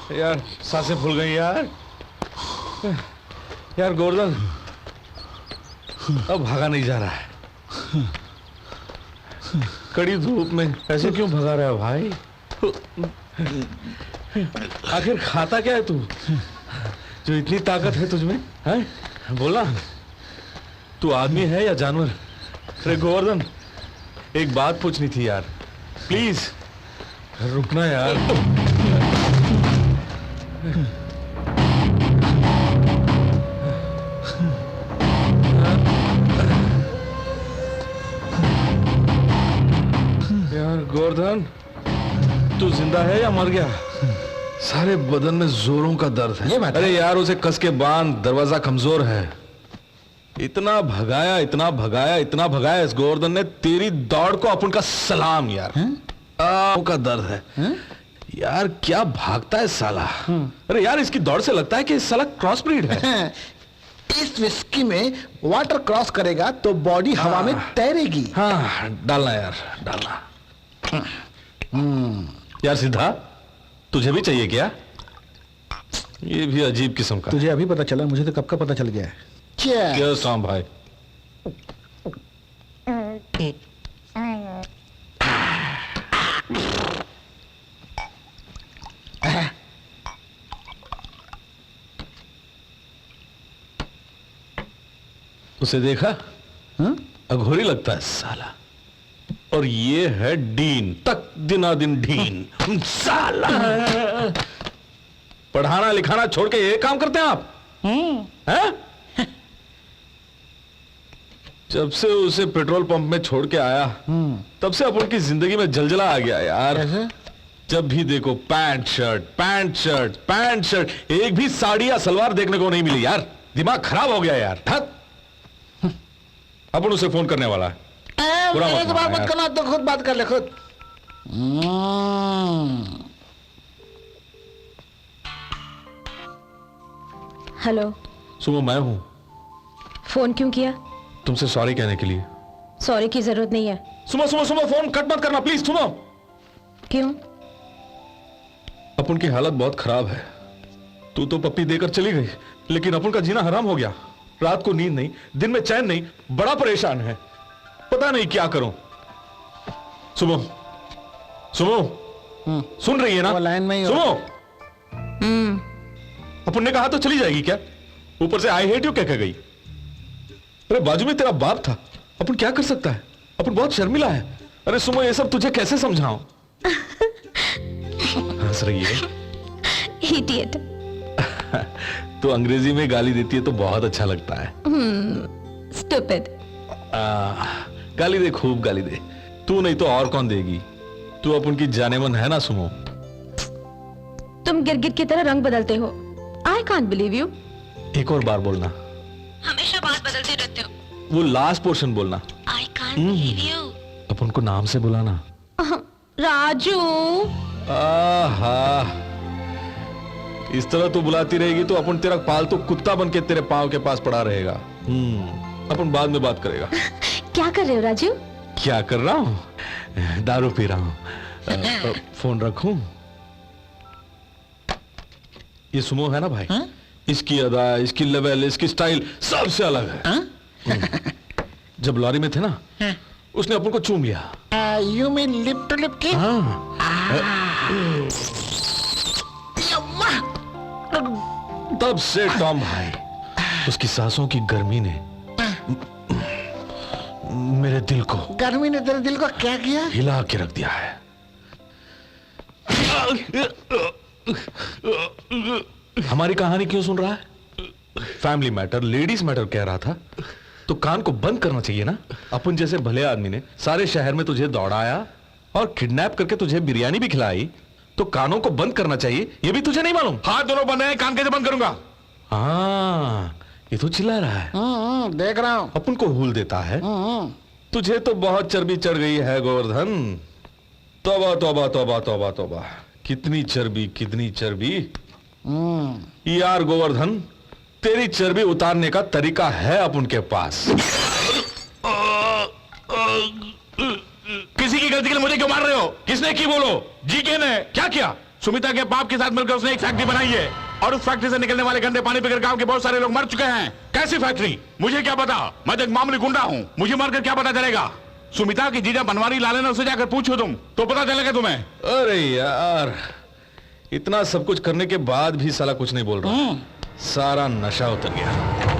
यार सांसें फूल गई यार। यार गोवर्धन अब भागा नहीं जा रहा है। कड़ी धूप में ऐसे क्यों भगा रहा है भाई? आखिर खाता क्या है तू, जो इतनी ताकत है तुझमें? है बोला, तू आदमी है या जानवर? अरे गोवर्धन एक बात पूछनी थी यार, प्लीज रुकना यार। यार गोवर्धन तू जिंदा है या मर गया? सारे बदन में जोरों का दर्द है। अरे यार उसे कस के बांध, दरवाजा कमजोर है। इतना भगाया, इतना भगाया, इतना भगाया इस गोवर्धन ने, तेरी दौड़ को अपन का सलाम यार। का दर्द है यार, क्या भागता है साला। अरे यार इसकी दौड़ से लगता है कि साला क्रॉस ब्रीड है। इस विस्की में वाटर क्रॉस करेगा तो बॉडी हवा में तैरेगी। हाँ डालना यार, डालना। यार सिद्धा तुझे भी चाहिए क्या? ये भी अजीब किस्म का। तुझे अभी पता चला, मुझे तो कब का पता चल गया है। क्या शाम भाई। उसे देखा? अघोरी लगता है साला। और ये है डीन, तक दिना दिन डीन साला। पढ़ाना लिखाना छोड़ के ये काम करते हैं आप? हैं? जब से उसे पेट्रोल पंप में छोड़ के आया तब से अपन की जिंदगी में जलजला आ गया यार। जब भी देखो pant shirt, pant shirt, pant shirt, एक भी साड़ी या सलवार देखने को नहीं मिली यार। दिमाग खराब हो गया यार। अपन उसे फोन करने वाला है। मत करना, तो खुद बात कर ले खुद। हेलो सुनो मैं हूं। फोन क्यों किया? तुमसे सॉरी कहने के लिए। सॉरी की जरूरत नहीं है। सुनो सुनो सुनो, फोन कट मत करना प्लीज। सुनो। क्यों? अपन की हालत बहुत खराब है। तू तो पप्पी देकर चली गई, लेकिन अपन का जीना हराम हो गया। रात को नींद नहीं, दिन में चैन नहीं, बड़ा परेशान है, पता नहीं क्या करूं। सुनो सुनो, सुन रही है ना? लाइन में ही सुनो। अपन ने कहा तो चली जाएगी क्या? ऊपर से आई हेट यू कह के गई। अरे बाजू में तेरा बाप था, अपन क्या कर सकता है? अपन बहुत शर्मिला है। अरे सुमो, ये सब तुझे कैसे समझाऊं? हंस रही है। Idiot. तो अंग्रेजी में गाली देती है तो बहुत अच्छा लगता है। Stupid. गाली दे, खूब गाली दे। तू नहीं तो और कौन देगी? तू अपन की जाने मन है ना सुमो। तुम गिरगिट की तरह रंग बदलते हो। I can't believe you. एक और बार बोलना। हमेशा बात बदलते रहते हो। वो लास्ट पोर्शन बोलना। I can't believe you. अपन को नाम से बुलाना। राजू। आहा, इस तरह तू बुलाती रहेगी तो अपन तेरा पालतू कुत्ता बन के तेरे पाँव के पास पड़ा रहेगा। अपन बाद में बात करेगा। क्या कर रहे हो राजू? क्या कर रहा हूँ? दारू पी रहा हूँ। फोन रखूं? ये सुमो है ना भाई, इसकी अदा, इसकी लेवल, इसकी स्टाइल सबसे अलग है। जब लॉरी में थे ना, उसने अपन को चूम लिया। You mean lip to lip की? तब से टॉम भाई, उसकी सांसों की गर्मी ने मेरे दिल को, गर्मी ने तेरे दिल को क्या किया? हिला के रख दिया है। हमारी कहानी क्यों सुन रहा है? फैमिली मैटर, लेडीज मैटर कह रहा था तो कान को बंद करना चाहिए ना। अपन जैसे भले आदमी ने सारे शहर में तुझे दौड़ाया और किडनैप करके तुझे बिरयानी भी खिलाई, तो कानों को बंद करना चाहिए। ये भी तुझे नहीं मालूम? हाथ दोनों बंद है, कान कैसे बंद करूंगा? हाँ, ये तो चिल्ला रहा है। देख रहा हूं। अपन को हुल देता है। तुझे तो बहुत चर्बी चढ़ गई है गोवर्धन। तौबा तौबा तौबा तौबा तौबा, कितनी चर्बी, कितनी चर्बी। यार गोवर्धन, तेरी चर्बी उतारने का तरीका है अपन के पास। किसी की गलती के लिए मुझे क्यों मार रहे हो? किसने की बोलो? जीके ने क्या किया? सुमिता के बाप के साथ मिलकर उसने एक फैक्ट्री बनाई है और उस फैक्ट्री से निकलने वाले गंदे पानी पीकर गांव के बहुत सारे लोग मर चुके हैं। कैसी फैक्ट्री? मुझे क्या पता, मैं तो एक मामूली गुंडा हूँ। मुझे मारकर क्या पता चलेगा? सुमिता की जीजा बनवारी लाले ना, उसे जाकर पूछो तुम तो पता चलेगा तुम्हें। अरे यार, इतना सब कुछ करने के बाद भी साला कुछ नहीं बोल रहा। सारा नशा उतर गया।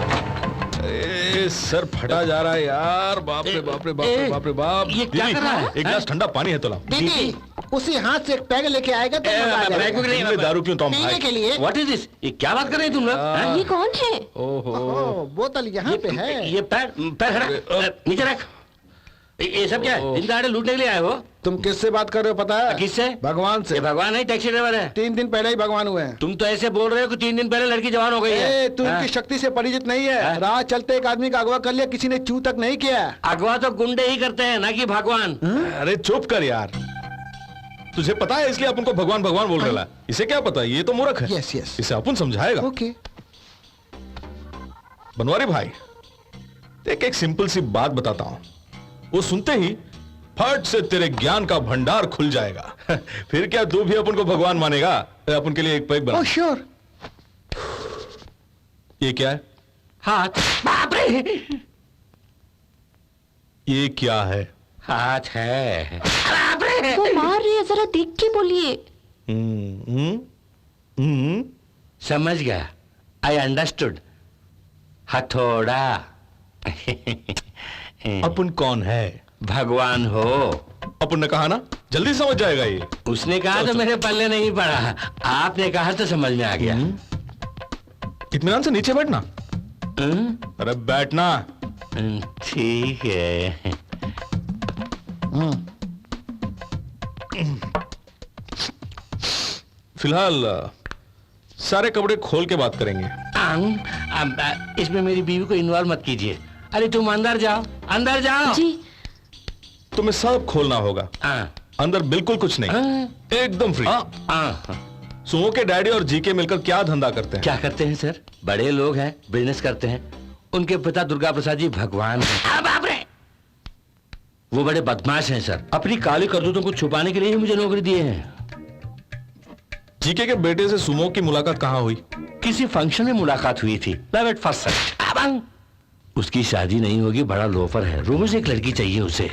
सर फटा जा रहा है यार। बाप रे बाप रे बाप रे बाप रे बाप। ये क्या कर रहा है? एक गिलास ठंडा पानी है तो लाओ। दीदी, उसी हाथ से एक पैग लेके आएगा तो मजा आ जाएगा। दारू क्यों टॉम पीने भाई? के लिए। What is this? ये क्या बात कर रहे हैं तुम लोग? ये कौन है? ओहो, बोतल यहाँ पे है। ये पैर रख, नीचे रख। ये सब क्या है? दिन दहाड़े लूटने के लिए आए हो? तुम किससे बात कर रहे हो पता है? किससे? भगवान से। ये भगवान है, टैक्सी ड्राइवर है। 3 दिन पहले ही भगवान हुए हैं। तुम तो ऐसे बोल रहे हो कि 3 दिन पहले लड़की जवान हो गई है। तू इनकी शक्ति से परिचित नहीं है। राह चलते एक आदमी का अगवा कर लिया, किसी ने चू तक नहीं किया। अगवा तो गुंडे ही करते हैं, ना कि भगवान। अरे चुप कर यार। तुझे पता है इसलिए अपन को भगवान भगवान बोल रहा है। इसे क्या पता? ये तो मूर्ख है। यस यस, इसे अपन समझाएगा। ओके। बनवारी भाई, एक सिंपल सी बात बताता हूं, वो सुनते ही फट से तेरे ज्ञान का भंडार खुल जाएगा। फिर क्या तू भी अपन को भगवान मानेगा? अपन के लिए एक पैक बना। Oh sure. ये क्या है? हाथ। बाप रे! ये क्या है? हाथ है। बाप रे! वो मार रही है, जरा देख के बोलिए। समझ गया। I understood. हथौड़ा। अपन कौन है? भगवान हो। अपन ने कहा ना, जल्दी समझ जाएगा ये। उसने कहा तो मेरे पल्ले नहीं पड़ा, आपने कहा तो समझ में आ गया। इत्मीनान से नीचे बैठना। अरे बैठना। ठीक है। फिलहाल सारे कपड़े खोल के बात करेंगे। इसमें मेरी बीवी को इन्वॉल्व मत कीजिए। अरे तुम अंदर जाओ, अंदर जाओ। जी। तुम्हें सब खोलना होगा। अंदर बिल्कुल कुछ नहीं, एकदम फ्री। सुमो के डैडी और जीके मिलकर क्या धंधा करते हैं? क्या करते हैं सर? बड़े लोग हैं, बिजनेस करते हैं। उनके पिता दुर्गा प्रसाद जी भगवान हैं। बाप रे! वो बड़े बदमाश हैं सर। अपनी काली करतूतों को छुपाने के लिए ही मुझे नौकरी दिए हैं। जीके के बेटे से सुमो की मुलाकात कहाँ हुई? किसी फंक्शन में मुलाकात हुई थी। Love at first sight. उसकी शादी नहीं होगी, बड़ा लोफर है। रोज एक लड़की चाहिए उसे।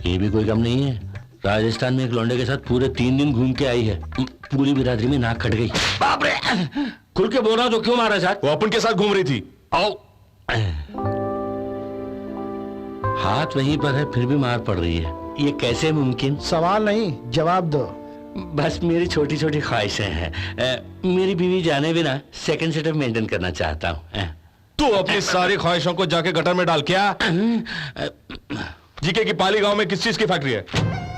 ये भी कोई कम नहीं है। राजस्थान में एक लौंडे के साथ पूरे 3 दिन घूम के आई है। पूरी बिरादरी में नाक कट गई। बाप रे! खुल के बोल रहा तो क्यों मारा साथ? वो अपन के साथ घूम रही थी। आओ। हाथ वहीं पर है फिर भी मार पड़ रही है, ये कैसे मुमकिन? सवाल नहीं, जवाब दो। बस मेरी छोटी छोटी ख्वाहिशें हैं। मेरी बीवी जाने बिना सेकंड सेटअप मेंटेन करना चाहता हूँ। तू अपनी सारी ख्वाहिशों को जाके गटर में डाल। क्या जीके की पाली गांव में किस चीज की फैक्ट्री है?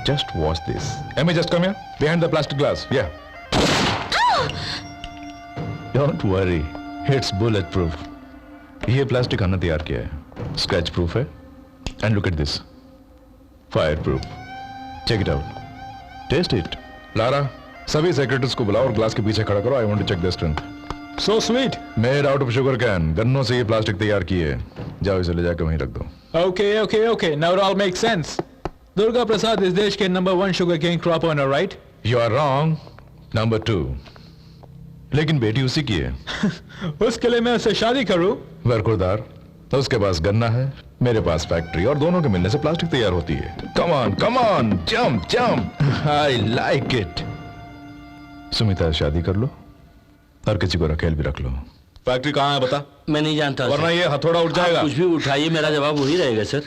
Just watch this. Amy just come here behind the plastic glass. या don't worry, it's bullet proof. ये प्लास्टिक हमने तैयार किया है, स्क्रैच प्रूफ है। And look at this, fire proof. Check it out, test it. Lara, सभी secretaries को बुलाओ और ग्लास के पीछे खड़ा करो। I want to check the strength. So sweet. Made out of sugar cane, गन्नों से ये प्लास्टिक तैयार की है। जाओ इसे ले जाकर वहीं रख दो। Okay. Now it all makes sense. Durga Prasad is देश के number 1 sugarcane crop owner, right? You are wrong, number 2। लेकिन बेटी उसी की है। उसके लिए मैं उससे शादी करूं? बरखुरदार, उसके पास गन्ना है, मेरे पास फैक्ट्री, और दोनों के मिलने से प्लास्टिक तैयार होती है। Come on, jump. I like it. Sumita से शादी कर लो और किसी को रखेल भी रख लो। फैक्ट्री कहाँ है बता? मैं नहीं जानता, वरना ये हथौड़ा उठ जाएगा। कुछ भी उठाइए, मेरा जवाब वही रहेगा सर।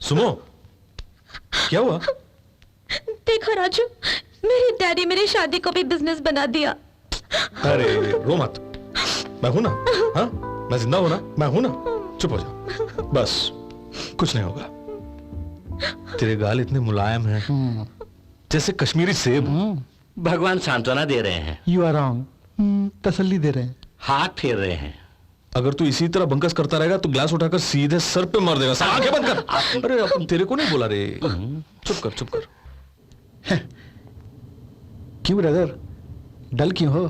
सुमो, क्या हुआ? देखो राजू, मेरे डैडी मेरी शादी को भी बिजनेस बना दिया। अरे रो मत, मैं हूं ना। हाँ, मैं जिंदा हूं ना, मैं हूं ना। चुप हो जा, बस कुछ नहीं होगा। तेरे गाल इतने मुलायम हैं जैसे कश्मीरी सेब। भगवान सांत्वना दे रहे हैं। यू आर रॉन्ग, तसल्ली दे रहे हैं। हाथ फेर रहे हैं। अगर तू इसी तरह बंकस करता रहेगा तो ग्लास उठाकर सीधे सर पे मार देगा। आंखें बंद कर। अरे अपन तेरे को नहीं बोला रे। चुप कर। क्यों ब्रदर, डल क्यों हो?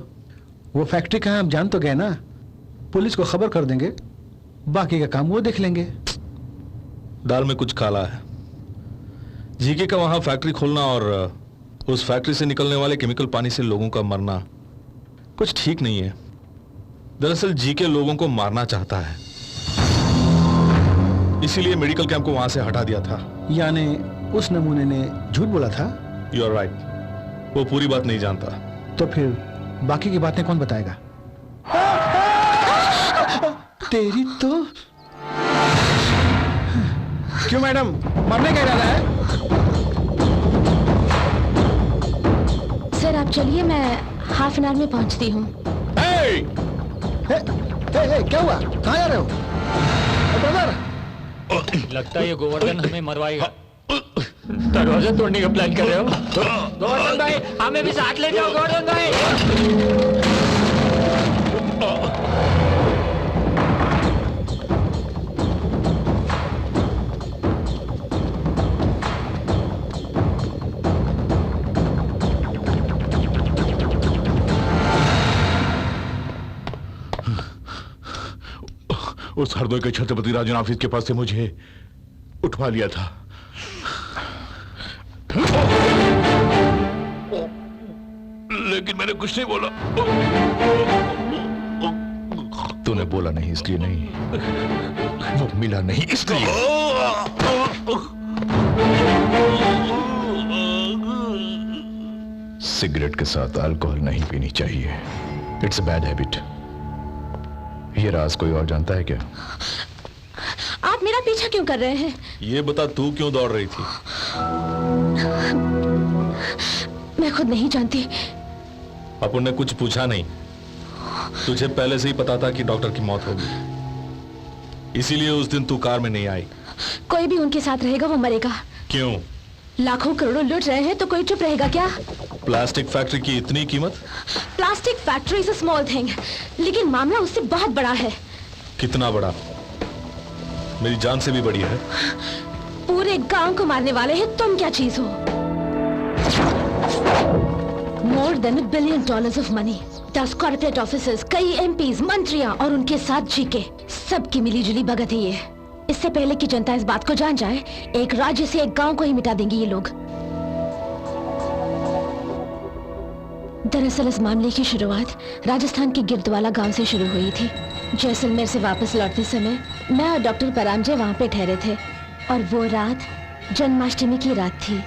वो फैक्ट्री कहाँ आप जान तो गए ना। पुलिस को खबर कर देंगे, बाकी का काम वो देख लेंगे। दाल में कुछ काला है। जीके का वहां फैक्ट्री खोलना और उस फैक्ट्री से निकलने वाले केमिकल पानी से लोगों का मरना कुछ ठीक नहीं है। दरअसल जीके लोगों को मारना चाहता है, इसीलिए मेडिकल कैंप को वहां से हटा दिया था। यानी उस नमूने ने झूठ बोला था? यू आर राइट, वो पूरी बात नहीं जानता। तो फिर बाकी की बातें कौन बताएगा? तेरी तो। क्यों मैडम, मरने का इरादा है? सर आप चलिए, मैं हाफ एन आवर में पहुंचती हूँ। क्या हुआ, कहाँ जा रहे हो? ब्रदर, लगता है ये गोवर्धन हमें मरवाएगा। दरवाजा तोड़ने का प्लान कर रहे हो? गोवर्धन भाई, हमें भी साथ ले जाओ। गोवर्धन भाई, उस हरदोई के छत्रपति राजन ऑफिस के पास से मुझे उठवा लिया था। लेकिन मैंने कुछ नहीं बोला। तूने बोला नहीं इसलिए नहीं, वो मिला नहीं इसलिए। सिगरेट के साथ अल्कोहल नहीं पीनी चाहिए, इट्स अ बैड हैबिट। ये राज कोई और जानता है क्या? आप मेरा पीछा क्यों कर रहे हैं? ये बता, तू क्यों दौड़ रही थी? मैं खुद नहीं जानती। अपन ने कुछ पूछा नहीं, तुझे पहले से ही पता था कि डॉक्टर की मौत होगी, इसीलिए उस दिन तू कार में नहीं आई। कोई भी उनके साथ रहेगा वो मरेगा। क्यों? लाखों करोड़ों लूट रहे हैं तो कोई चुप रहेगा क्या? प्लास्टिक फैक्ट्री की इतनी कीमत? Plastic factory is a small thing, लेकिन मामला उससे बहुत बड़ा है। कितना बड़ा? मेरी जान से भी बड़ी है। पूरे गांव को मारने वाले हैं तुम क्या चीज हो? More than $1 billion of money, 10 corporate officers, कई एमपीज, मंत्रियां और उनके साथ जीके, सबकी मिलीजुली भगत है ये। इससे पहले कि जनता इस बात को जान जाए, एक राज्य से एक गांव को ही मिटा देंगे ये लोग। दरअसल इस मामले की शुरुआत राजस्थान के गिरदवाला गांव से शुरू हुई थी। जैसलमेर से वापस लौटते समय मैं और डॉक्टर परामजे वहां पे ठहरे थे, और वो रात जन्माष्टमी की रात थी।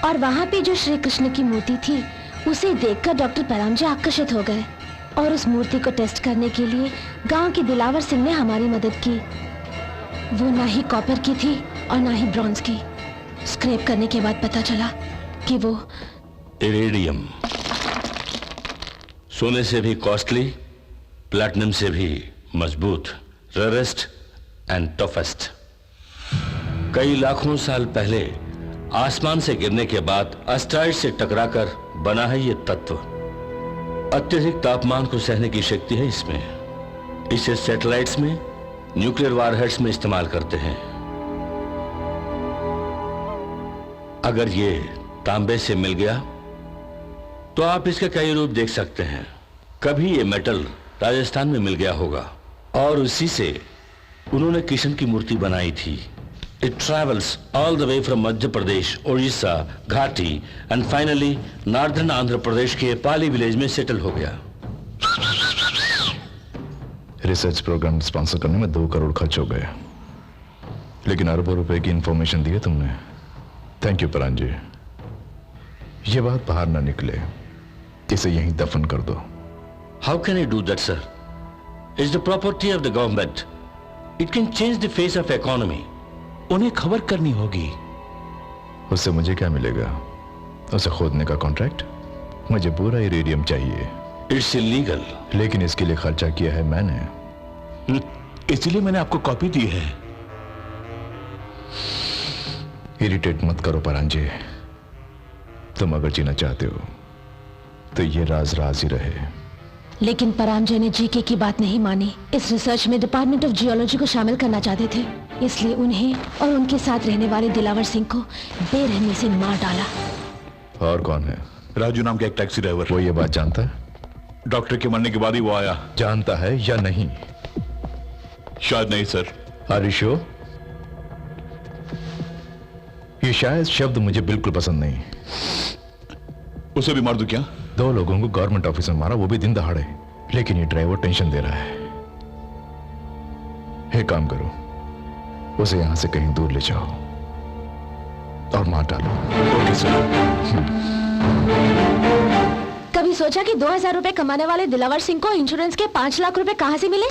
और वहां पे जो श्री कृष्ण की मूर्ति थी, उसे देखकर डॉक्टर परामजे आकर्षित हो गए। और उस मूर्ति को टेस्ट करने के लिए गांव के दिलावर सिंह ने हमारी मदद की। वो ना ही कॉपर की थी और ना ही ब्रॉन्ज की। स्क्रैप करने के बाद पता चला कि वो इरेडियम, सोने से भी कॉस्टली, प्लैटिनम से भी मजबूत, रेरेस्ट एंड टफेस्ट। कई लाखों साल पहले आसमान से गिरने के बाद एस्टेरॉइड से टकराकर बना है ये तत्व। अत्यधिक तापमान को सहने की शक्ति है इसमें। इसे सैटेलाइट्स में, न्यूक्लियर वारहेड्स में इस्तेमाल करते हैं। अगर ये तांबे से मिल गया तो आप इसके कई रूप देख सकते हैं। कभी ये मेटल राजस्थान में मिल गया होगा और उसी से उन्होंने किशन की मूर्ति बनाई थी। It travels all the way from Madhya Pradesh, Orissa, घाटी and finally northern Andhra Pradesh के पाली विलेज में सेटल हो गया। रिसर्च प्रोग्राम स्पॉन्सर करने में 2 करोड़ खर्च हो गए, लेकिन अरबों रुपए की इंफॉर्मेशन दी है तुमने। थैंक यू परान जी। ये बात बाहर ना निकले, इसे यहीं दफन कर दो। How can I do that, sir? It's the property of the government. It can change the face of economy. उन्हें खबर करनी होगी। उससे मुझे क्या मिलेगा? उसे खोदने का कॉन्ट्रैक्ट? मुझे पूरा इरेडियम चाहिए। It's illegal. लेकिन इसके लिए खर्चा किया है मैंने। इसलिए मैंने आपको कॉपी दी है। इरिटेट मत करो परांजे। तुम अगर जीना चाहते हो तो ये राज राज ही रहे। लेकिन परांजय ने जीके की बात नहीं मानी। इस रिसर्च में डिपार्टमेंट ऑफ जियोलॉजी को शामिल करना चाहते थे, इसलिए उन्हें और उनके साथ रहने वाले दिलावर सिंह को बेरहमी से मार डाला। और कौन है? राजू नाम का एक टैक्सी ड्राइवर। वो ये बात जानता है? डॉक्टर के मरने के बाद ही वो आया। जानता है या नहीं? शायद नहीं सर। आरिशो, ये शायद शब्द मुझे बिल्कुल पसंद नहीं। उसे भी मार दूं क्या? 2 लोगों को गवर्नमेंट ऑफिस में मारा, वो भी दिन दहाड़े। लेकिन ये ड्राइवर टेंशन दे रहा है। एक काम करो, उसे यहां से कहीं दूर ले जाओ और मार डालो। Okay sir. कभी सोचा कि 2000 रुपए कमाने वाले दिलावर सिंह को इंश्योरेंस के 5 लाख रुपए कहां से मिले?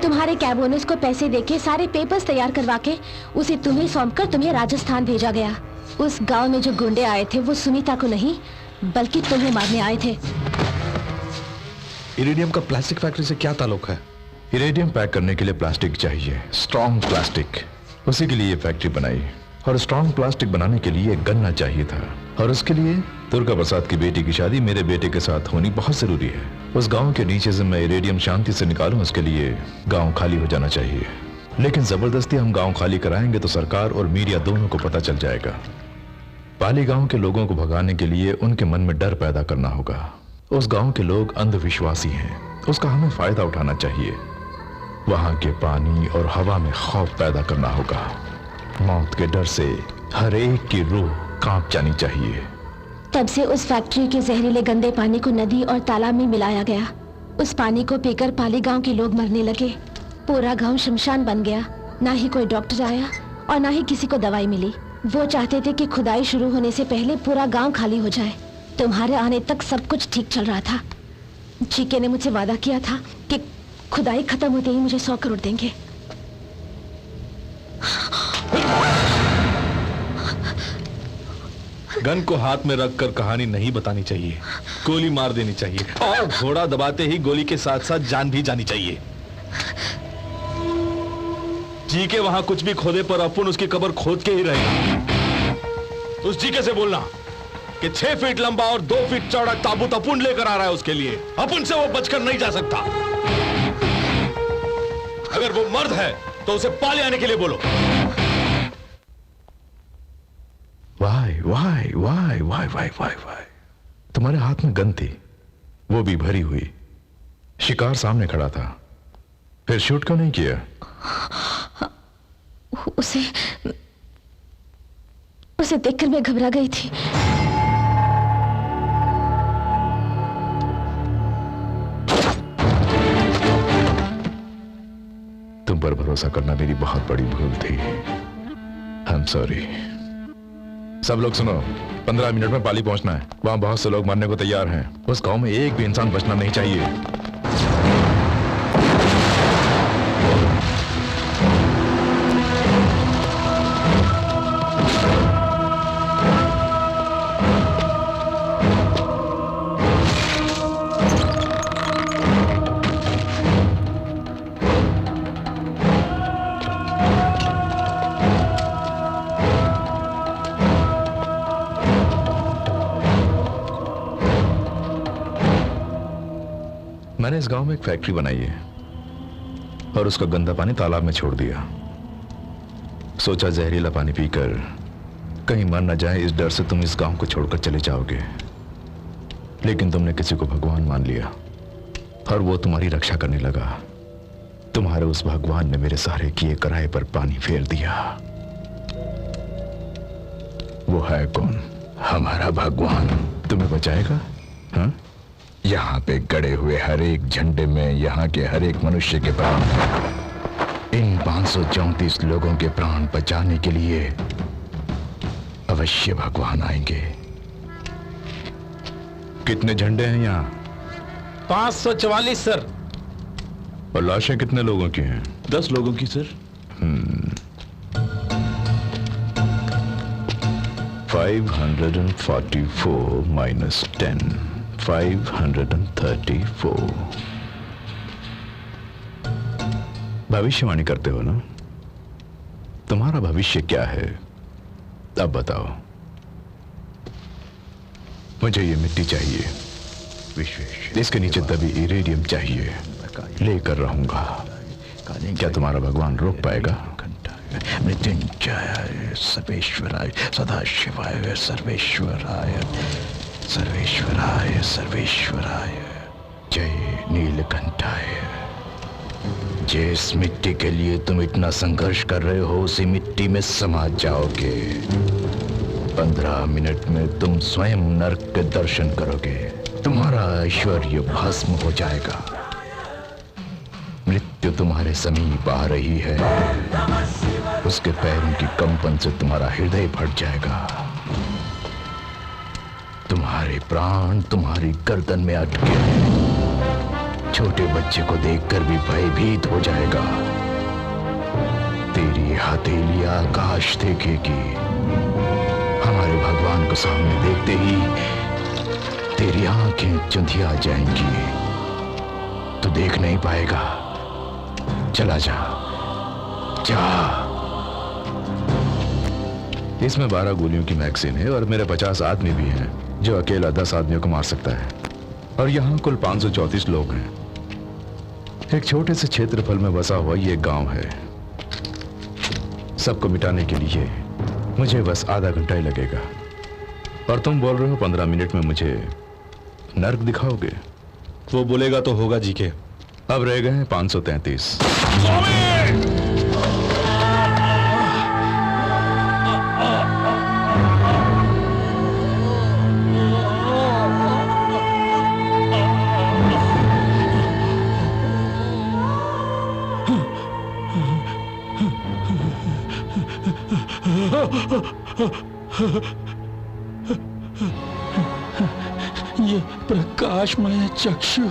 तुम्हारे कैब ओनर्स को पैसे देके सारे पेपर्स तैयार करवा के उसे तुम्हें सौंपकर तुम्हें राजस्थान भेजा गया। उस गांव में जो गुंडे आए थे वो सुनीता को नहीं बल्कि तुम्हें मारने आए थे। इरेडियम का प्लास्टिक फैक्ट्री से क्या ताल्लुक है? इरेडियम पैक करने के लिए प्लास्टिक चाहिए, स्ट्रॉन्ग प्लास्टिक। उसी के लिए ये फैक्ट्री बनाई। और स्ट्रॉन्ग प्लास्टिक बनाने के लिए गन्ना चाहिए था, और उसके लिए दुर्गा प्रसाद की बेटी की शादी मेरे बेटे के साथ होनी बहुत जरूरी है। उस गांव के नीचे से मैं इरेडियम शांति से निकालूं, उसके लिए गांव खाली हो जाना चाहिए। लेकिन जबरदस्ती हम गांव खाली कराएंगे तो सरकार और मीडिया दोनों को पता चल जाएगा। पाली गांव के लोगों को भगाने के लिए उनके मन में डर पैदा करना होगा। उस गांव के लोग अंधविश्वासी हैं, उसका हमें फायदा उठाना चाहिए। वहां के पानी और हवा में खौफ पैदा करना होगा। मौत के डर से हर एक की रूह कांप जानी चाहिए। तब से उस फैक्ट्री के जहरीले गंदे पानी को नदी और तालाब में मिलाया गया। उस पानी को पीकर पाली गांव के लोग मरने लगे। पूरा गांव शमशान बन गया। ना ही कोई डॉक्टर आया और ना ही किसी को दवाई मिली। वो चाहते थे कि खुदाई शुरू होने से पहले पूरा गांव खाली हो जाए। तुम्हारे आने तक सब कुछ ठीक चल रहा था। जीके ने मुझसे वादा किया था कि खुदाई खत्म होते ही मुझे 100 करोड़ देंगे। गन को हाथ में रखकर कहानी नहीं बतानी चाहिए, गोली मार देनी चाहिए, और घोड़ा दबाते ही गोली के साथ साथ जान भी जानी चाहिए। जी के वहां कुछ भी खोदे पर अपन उसकी कब्र खोद के ही रहेगा। उस जीके से बोलना कि 6 फीट लंबा और 2 फीट चौड़ा ताबूत अपुन लेकर आ रहा है उसके लिए। अपुन से वो बचकर नहीं जा सकता। अगर वो मर्द है तो उसे पाले आने के लिए बोलो। Why why why why why why why, तुम्हारे हाथ में गन थी, वो भी भरी हुई। शिकार सामने खड़ा था, फिर शूट क्यों नहीं किया? उसे देखकर मैं घबरा गई थी। तुम पर भरोसा करना मेरी बहुत बड़ी भूल थी। I am sorry. सब लोग सुनो, 15 मिनट में पाली पहुंचना है। वहां बहुत से लोग मरने को तैयार हैं। उस गांव में एक भी इंसान बचना नहीं चाहिए। मैंने इस गांव में एक फैक्ट्री बनाई है और उसका गंदा पानी तालाब में छोड़ दिया। सोचा जहरीला पानी पीकर कहीं मर न जाए, इस डर से तुम इस गांव को छोड़कर चले जाओगे। लेकिन तुमने किसी को भगवान मान लिया और वो तुम्हारी रक्षा करने लगा। तुम्हारे उस भगवान ने मेरे सारे किए कराए पर पानी फेर दिया। वो है कौन? हमारा भगवान तुम्हें बचाएगा। हाँ? यहाँ पे गड़े हुए हर एक झंडे में यहाँ के हर एक मनुष्य के प्राण हैं। इन 534 लोगों के प्राण बचाने के लिए अवश्य भगवान आएंगे। कितने झंडे हैं यहाँ? 544 सर। और लाशें कितने लोगों की हैं? 10 लोगों की सर। 544 माइनस 10, 534। भविष्यवाणी करते हो ना? तुम्हारा भविष्य क्या है अब बताओ। मुझे ये मिट्टी चाहिए, इसके नीचे दबी इरेडियम चाहिए, लेकर रहूंगा। क्या तुम्हारा भगवान रोक पाएगा? मृत्युंजय सर्वेश्वराय सदाशिवाय सर्वेश्वराय सर्वेश्वराय सर्वेश्वराय जय नीलकंठाय। जिस मिट्टी के लिए तुम इतना संघर्ष कर रहे हो उसी मिट्टी में समा जाओगे। 15 मिनट में तुम स्वयं नरक के दर्शन करोगे। तुम्हारा ऐश्वर्य भस्म हो जाएगा। मृत्यु तुम्हारे समीप आ रही है। उसके पैरों की कंपन से तुम्हारा हृदय फट जाएगा। तुम्हारे प्राण तुम्हारी गर्दन में अटके हैं। छोटे बच्चे को देखकर भी भयभीत हो जाएगा। तेरी हथेली आकाश देखेगी। हमारे भगवान को सामने देखते ही तेरी आंखें चुंधिया जाएंगी। तू देख नहीं पाएगा। चला जा, जा। इसमें 12 गोलियों की मैगजीन है और मेरे 50 आदमी भी हैं जो अकेला 10 आदमियों को मार सकता है। और यहाँ कुल 534 लोग हैं। एक छोटे से क्षेत्रफल में बसा हुआ ये गांव है। सबको मिटाने के लिए मुझे बस आधा घंटा ही लगेगा। और तुम बोल रहे हो 15 मिनट में मुझे नर्क दिखाओगे? वो बोलेगा तो होगा जी के। अब रह गए हैं 533। ये प्रकाशमय चक्षु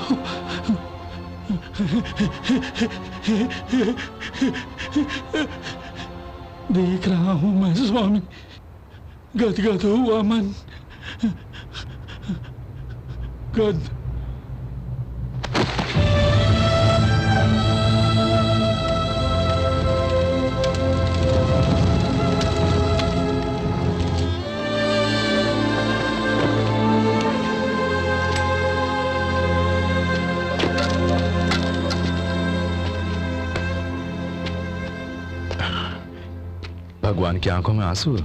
देख रहा हूं मैं स्वामी। गदगद हुआ मन। गद भगवान की आंखों में आंसू।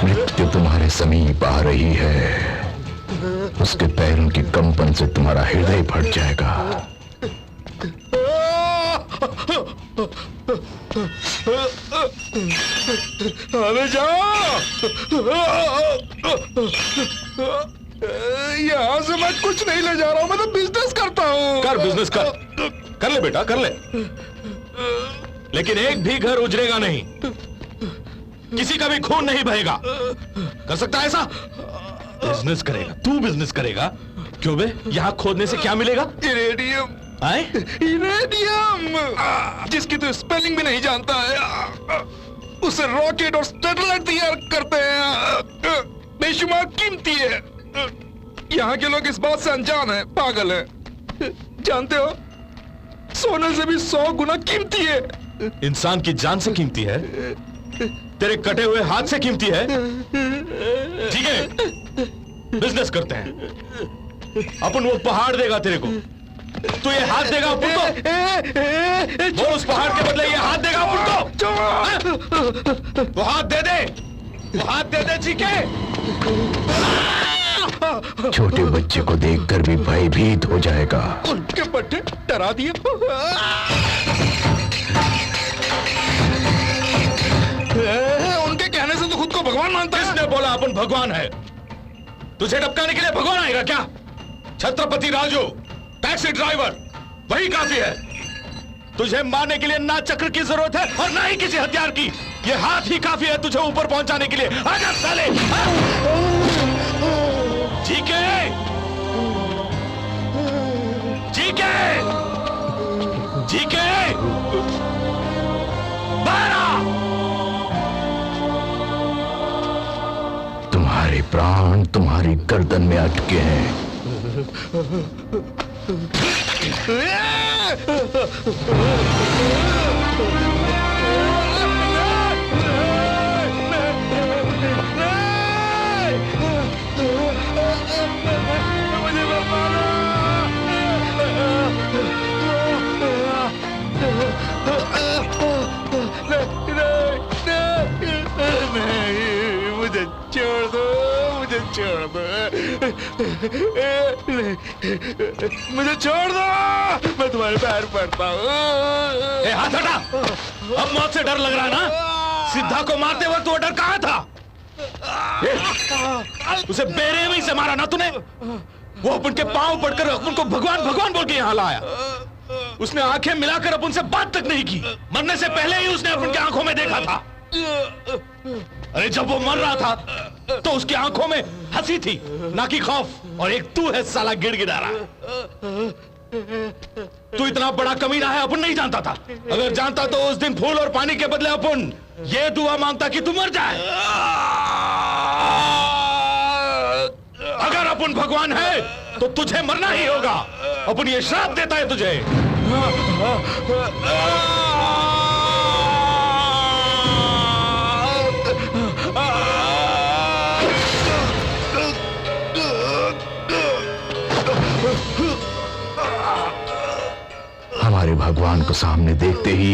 मृत्यु तुम्हारे समीप आ रही है, उसके पैरों की कंपन से तुम्हारा हृदय फट जाएगा। अरे जाओ, यहाँ से मैं कुछ नहीं ले जा रहा हूँ, मैं तो बिजनेस करता हूँ। कर बिजनेस कर ले बेटा, कर ले, लेकिन एक भी घर उजड़ेगा नहीं, किसी का भी खून नहीं बहेगा। कर सकता है ऐसा? बिजनेस करेगा, तू बिजनेस करेगा। क्यों बे, यहाँ खोदने से क्या मिलेगा? इरेडियम। आए? इरेडियम, जिसकी तो स्पेलिंग भी नहीं जानता है, उसे रॉकेट और सैटेलाइट तैयार करते हैं। बेशुमार कीमती है। यहाँ के लोग इस बात से अनजान है, पागल है। जानते हो, सोने से भी 100 गुना कीमती है। इंसान की जान से कीमती है, तेरे कटे हुए हाथ से कीमती है। ठीक है, बिजनेस करते हैं अपन। वो पहाड़ देगा तेरे को, तू ये हाथ देगा अपन को। वो उस पहाड़ के बदले ये हाथ देगा अपन को। वो हाथ दे दे, वो हाथ दे दे। ठीक है, छोटे बच्चे को देखकर भी भयभीत हो जाएगा। उनके पट्टे डरा दिए। उनके कहने से तो खुद को भगवान मानता है। किसने बोला अपन भगवान है? तुझे टपकाने के लिए भगवान आएगा क्या? छत्रपति राजू, टैक्सी ड्राइवर, वही काफी है। तुझे मारने के लिए ना चक्र की जरूरत है और ना ही किसी हथियार की। ये हाथ ही काफी है तुझे ऊपर पहुंचाने के लिए। आजा साले। जीके, जीके, जीके, बारा। प्राण तुम्हारी गर्दन में अटके हैं। मुझे छोड़ दो, मुझे छोड़ दो, मुझे छोड़ दो, मैं तुम्हारे पैर पड़ता हूँ। हाथ हटा। अब मौत से डर लग रहा है ना? सिद्धा को मारते वक्त वो डर कहाँ था? उसे बेरहमी से मारा ना तूने? वो अपन के पांव पड़कर अपन को भगवान भगवान बोल के यहाँ लाया। उसने आंखें मिलाकर अपन से बात तक नहीं की। मरने से पहले ही उसने अपन की आंखों में देखा था। अरे जब वो मर रहा था तो उसकी आंखों में हंसी थी, ना कि खौफ। और एक तू है साला गिड़गिड़ारा। तू इतना बड़ा कमीना है अपन नहीं जानता था। अगर जानता तो उस दिन फूल और पानी के बदले अपन ये दुआ मांगता कि तू मर जाए। अगर अपन भगवान है तो तुझे मरना ही होगा। अपन ये श्राप देता है तुझे। हमारे भगवान को सामने देखते ही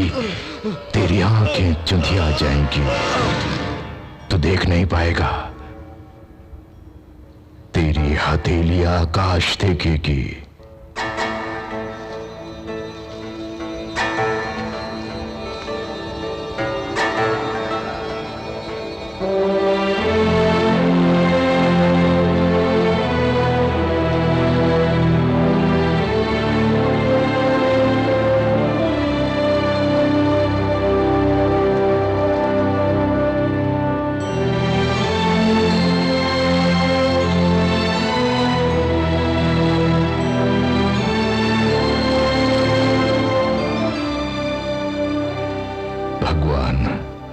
तेरी आंखें चुंधिया जाएंगी। तू देख नहीं पाएगा। तेरी हथेली आकाश देखेगी।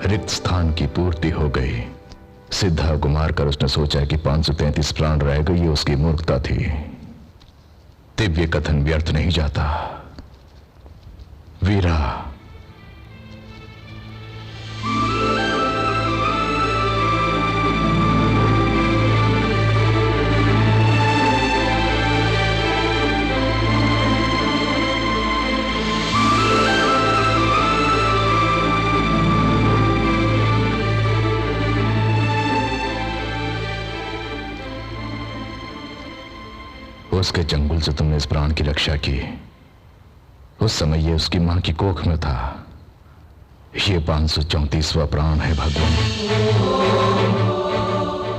रिक्त स्थान की पूर्ति हो गई। सिद्धा को मारकर उसने सोचा कि 533 प्राण रह गई, ये उसकी मूर्खता थी। दिव्य कथन व्यर्थ नहीं जाता। वीरा, उसके चंगुल से तुमने इस प्राण की रक्षा की। उस समय ये उसकी मां की कोख में था। ये 534वां प्राण है भगवान।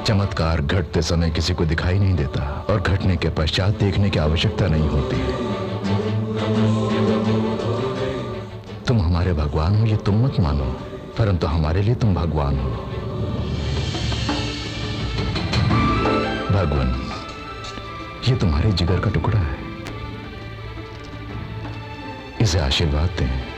चमत्कार घटते समय किसी को दिखाई नहीं देता और घटने के पश्चात देखने की आवश्यकता नहीं होती। तुम हमारे भगवान हो ये तुम मत मानो, परंतु हमारे लिए तुम भगवान हो। भगवान, ये तुम्हारे जिगर का टुकड़ा है। इसे आशीर्वाद दें।